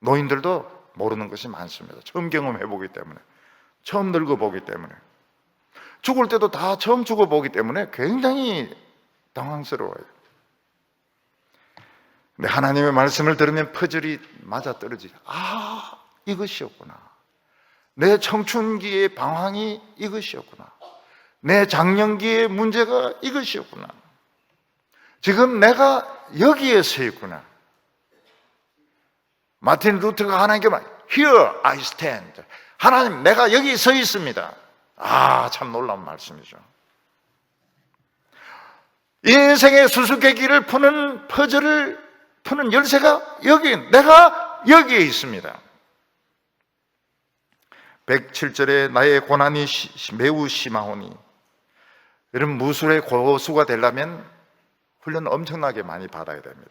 노인들도 모르는 것이 많습니다. 처음 경험해보기 때문에, 처음 늙어보기 때문에, 죽을 때도 다 처음 죽어보기 때문에 굉장히 당황스러워요. 근데 하나님의 말씀을 들으면 퍼즐이 맞아떨어지죠. 아, 이것이었구나. 내 청춘기의 방황이 이것이었구나. 내 장년기의 문제가 이것이었구나. 지금 내가 여기에 서 있구나. 마틴 루터가 하나님께 말, Here I stand. 하나님, 내가 여기 서 있습니다. 아, 참 놀라운 말씀이죠. 인생의 수수께끼를 푸는 퍼즐을 푸는 열쇠가 내가 여기에 있습니다. 107절에 나의 고난이 매우 심하오니. 여러분, 무술의 고수가 되려면 훈련 엄청나게 많이 받아야 됩니다.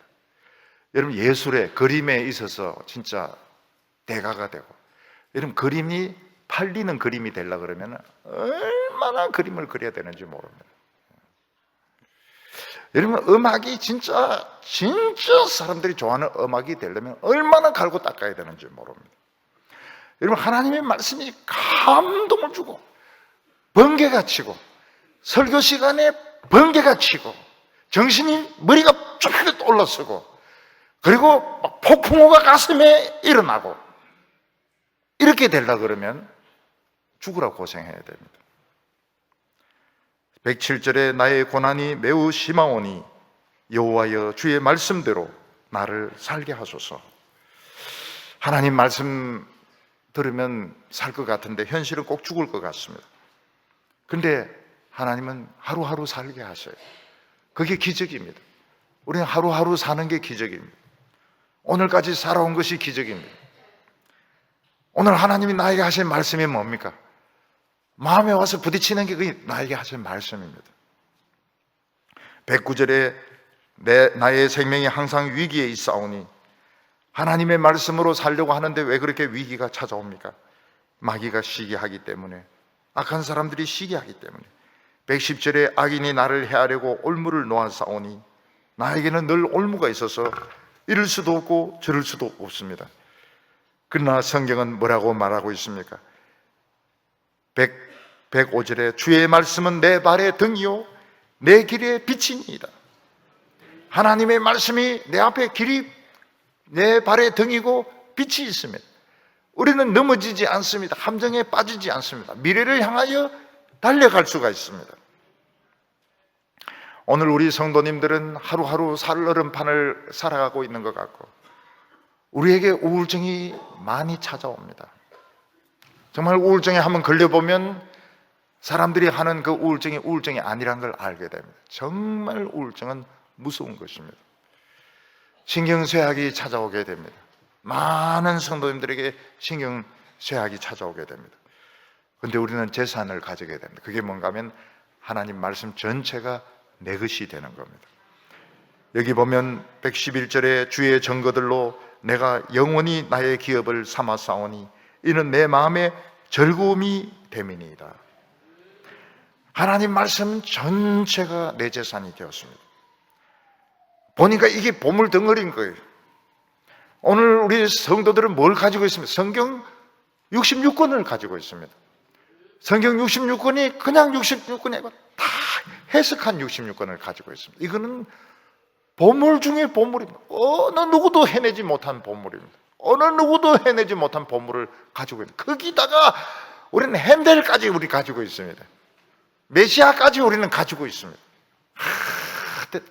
여러분, 예술에, 그림에 있어서 진짜 대가가 되고, 여러분, 그림이 팔리는 그림이 되려고 그러면 얼마나 그림을 그려야 되는지 모릅니다. 여러분, 음악이 진짜 사람들이 좋아하는 음악이 되려면 얼마나 갈고 닦아야 되는지 모릅니다. 여러분, 하나님의 말씀이 감동을 주고 번개가 치고, 설교 시간에 번개가 치고, 정신이 머리가 쭉 올라서고, 그리고 막 폭풍우가 가슴에 일어나고, 이렇게 되려고 그러면 죽으라고 고생해야 됩니다. 107절에 나의 고난이 매우 심하오니 여호와여 주의 말씀대로 나를 살게 하소서. 하나님 말씀 들으면 살 것 같은데 현실은 꼭 죽을 것 같습니다. 근데 하나님은 하루하루 살게 하셔요. 그게 기적입니다. 우리는 하루하루 사는 게 기적입니다. 오늘까지 살아온 것이 기적입니다. 오늘 하나님이 나에게 하신 말씀이 뭡니까? 마음에 와서 부딪히는 게 그게 나에게 하신 말씀입니다. 109절에 나의 생명이 항상 위기에 있사오니, 하나님의 말씀으로 살려고 하는데 왜 그렇게 위기가 찾아옵니까? 마귀가 시기하기 때문에, 악한 사람들이 시기하기 때문에. 110절에 악인이 나를 해하려고 올무를 놓아싸오니, 나에게는 늘 올무가 있어서 이럴 수도 없고 저럴 수도 없습니다. 그러나 성경은 뭐라고 말하고 있습니까? 105절에 주의 말씀은 내 발의 등이요 내 길의 빛이니이다. 하나님의 말씀이 내 앞에 길이, 내 발의 등이고 빛이 있습니다. 우리는 넘어지지 않습니다. 함정에 빠지지 않습니다. 미래를 향하여 달려갈 수가 있습니다. 오늘 우리 성도님들은 하루하루 살얼음판을 살아가고 있는 것 같고, 우리에게 우울증이 많이 찾아옵니다. 정말 우울증에 한번 걸려보면 사람들이 하는 그 우울증이 우울증이 아니란 걸 알게 됩니다. 정말 우울증은 무서운 것입니다. 신경쇠약이 찾아오게 됩니다. 많은 성도님들에게 신경쇠약이 찾아오게 됩니다. 그런데 우리는 재산을 가지게 됩니다. 그게 뭔가 하면 하나님 말씀 전체가 내 것이 되는 겁니다. 여기 보면 111절에 주의 증거들로 내가 영원히 나의 기업을 삼아 싸우니 이는 내 마음의 즐거움이 됨이니이다. 하나님 말씀 전체가 내 재산이 되었습니다. 보니까 이게 보물 덩어리인 거예요. 오늘 우리 성도들은 뭘 가지고 있습니까? 성경 66권을 가지고 있습니다. 성경 66권이 그냥 66권이 아니고 다 해석한 66권을 가지고 있습니다. 이거는 보물 중에 보물입니다. 어느 누구도 해내지 못한 보물입니다. 어느 누구도 해내지 못한 보물을 가지고 있습니다. 거기다가 우리는 핸델까지 우리 가지고 있습니다. 메시아까지 우리는 가지고 있습니다.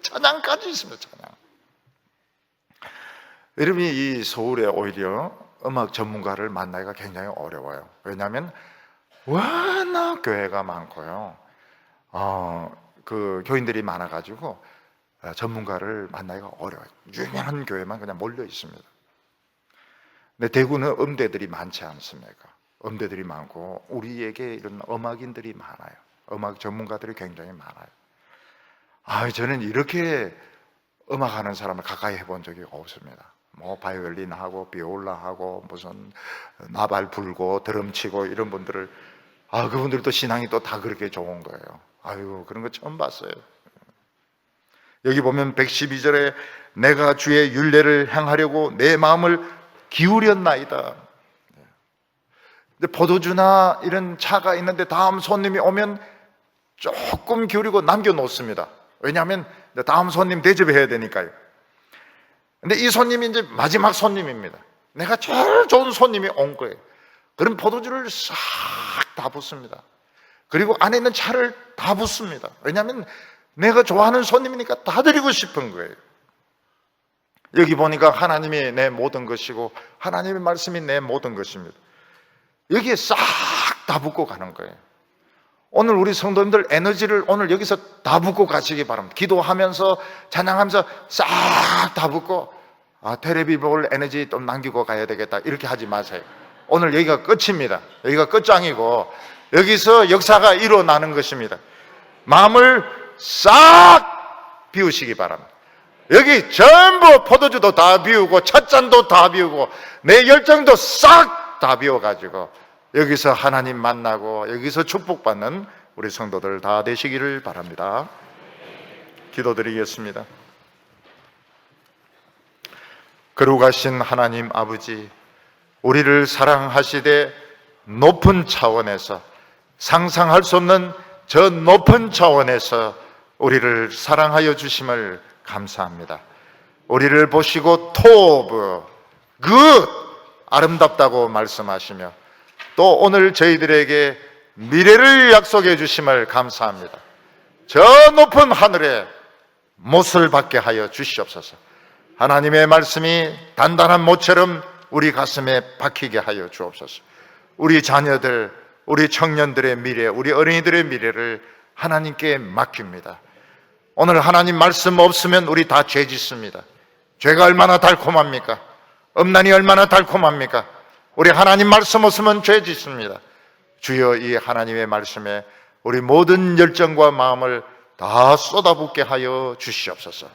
찬양까지 있습니다. 찬양. 여러분이 이 서울에 오히려 음악 전문가를 만나기가 굉장히 어려워요. 왜냐하면 워낙 교회가 많고요. 그 교인들이 많아가지고 전문가를 만나기가 어려워요. 유명한 교회만 그냥 몰려 있습니다. 근데 대구는 음대들이 많지 않습니까? 음대들이 많고 우리에게 이런 음악인들이 많아요. 음악 전문가들이 굉장히 많아요. 저는 이렇게 음악하는 사람을 가까이 해본 적이 없습니다. 뭐 바이올린 하고 비올라 하고 무슨 나발 불고 드럼 치고 이런 분들을 그분들도 신앙이 또 다 그렇게 좋은 거예요. 그런 거 처음 봤어요. 여기 보면 112절에 내가 주의 율례를 행하려고 내 마음을 기울였나이다. 근데 포도주나 이런 차가 있는데 다음 손님이 오면 조금 기울이고 남겨놓습니다. 왜냐하면 다음 손님 대접해야 되니까요. 근데 이 손님이 이제 마지막 손님입니다. 내가 제일 좋은 손님이 온 거예요. 그럼 포도주를 싹 다 붓습니다. 그리고 안에 있는 차를 다 붓습니다. 왜냐하면 내가 좋아하는 손님이니까 다 드리고 싶은 거예요. 여기 보니까 하나님이 내 모든 것이고 하나님의 말씀이 내 모든 것입니다. 여기에 싹 다 붓고 가는 거예요. 오늘 우리 성도님들 에너지를 오늘 여기서 다 붓고 가시기 바랍니다. 기도하면서 찬양하면서 싹 다 붓고 텔레비 볼 에너지 좀 남기고 가야 되겠다 이렇게 하지 마세요. 오늘 여기가 끝입니다. 여기가 끝장이고 여기서 역사가 일어나는 것입니다. 마음을 싹 비우시기 바랍니다. 여기 전부 포도주도 다 비우고 찻잔도 다 비우고 내 열정도 싹 다 비워가지고 여기서 하나님 만나고 여기서 축복받는 우리 성도들 다 되시기를 바랍니다. 기도드리겠습니다. 거룩하신 하나님 아버지, 우리를 사랑하시되 높은 차원에서 상상할 수 없는 저 높은 차원에서 우리를 사랑하여 주심을 감사합니다. 우리를 보시고 top, good, 아름답다고 말씀하시며 또 오늘 저희들에게 미래를 약속해 주심을 감사합니다. 저 높은 하늘에 못을 받게 하여 주시옵소서. 하나님의 말씀이 단단한 못처럼 우리 가슴에 박히게 하여 주옵소서. 우리 자녀들, 우리 청년들의 미래, 우리 어린이들의 미래를 하나님께 맡깁니다. 오늘 하나님 말씀 없으면 우리 다 죄 짓습니다. 죄가 얼마나 달콤합니까? 음란이 얼마나 달콤합니까? 우리 하나님 말씀 없으면 죄 짓습니다. 주여 이 하나님의 말씀에 우리 모든 열정과 마음을 다 쏟아붓게 하여 주시옵소서.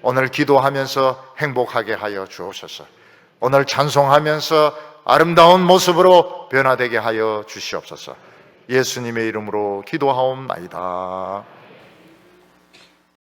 오늘 기도하면서 행복하게 하여 주옵소서. 오늘 찬송하면서 아름다운 모습으로 변화되게 하여 주시옵소서. 예수님의 이름으로 기도하옵나이다.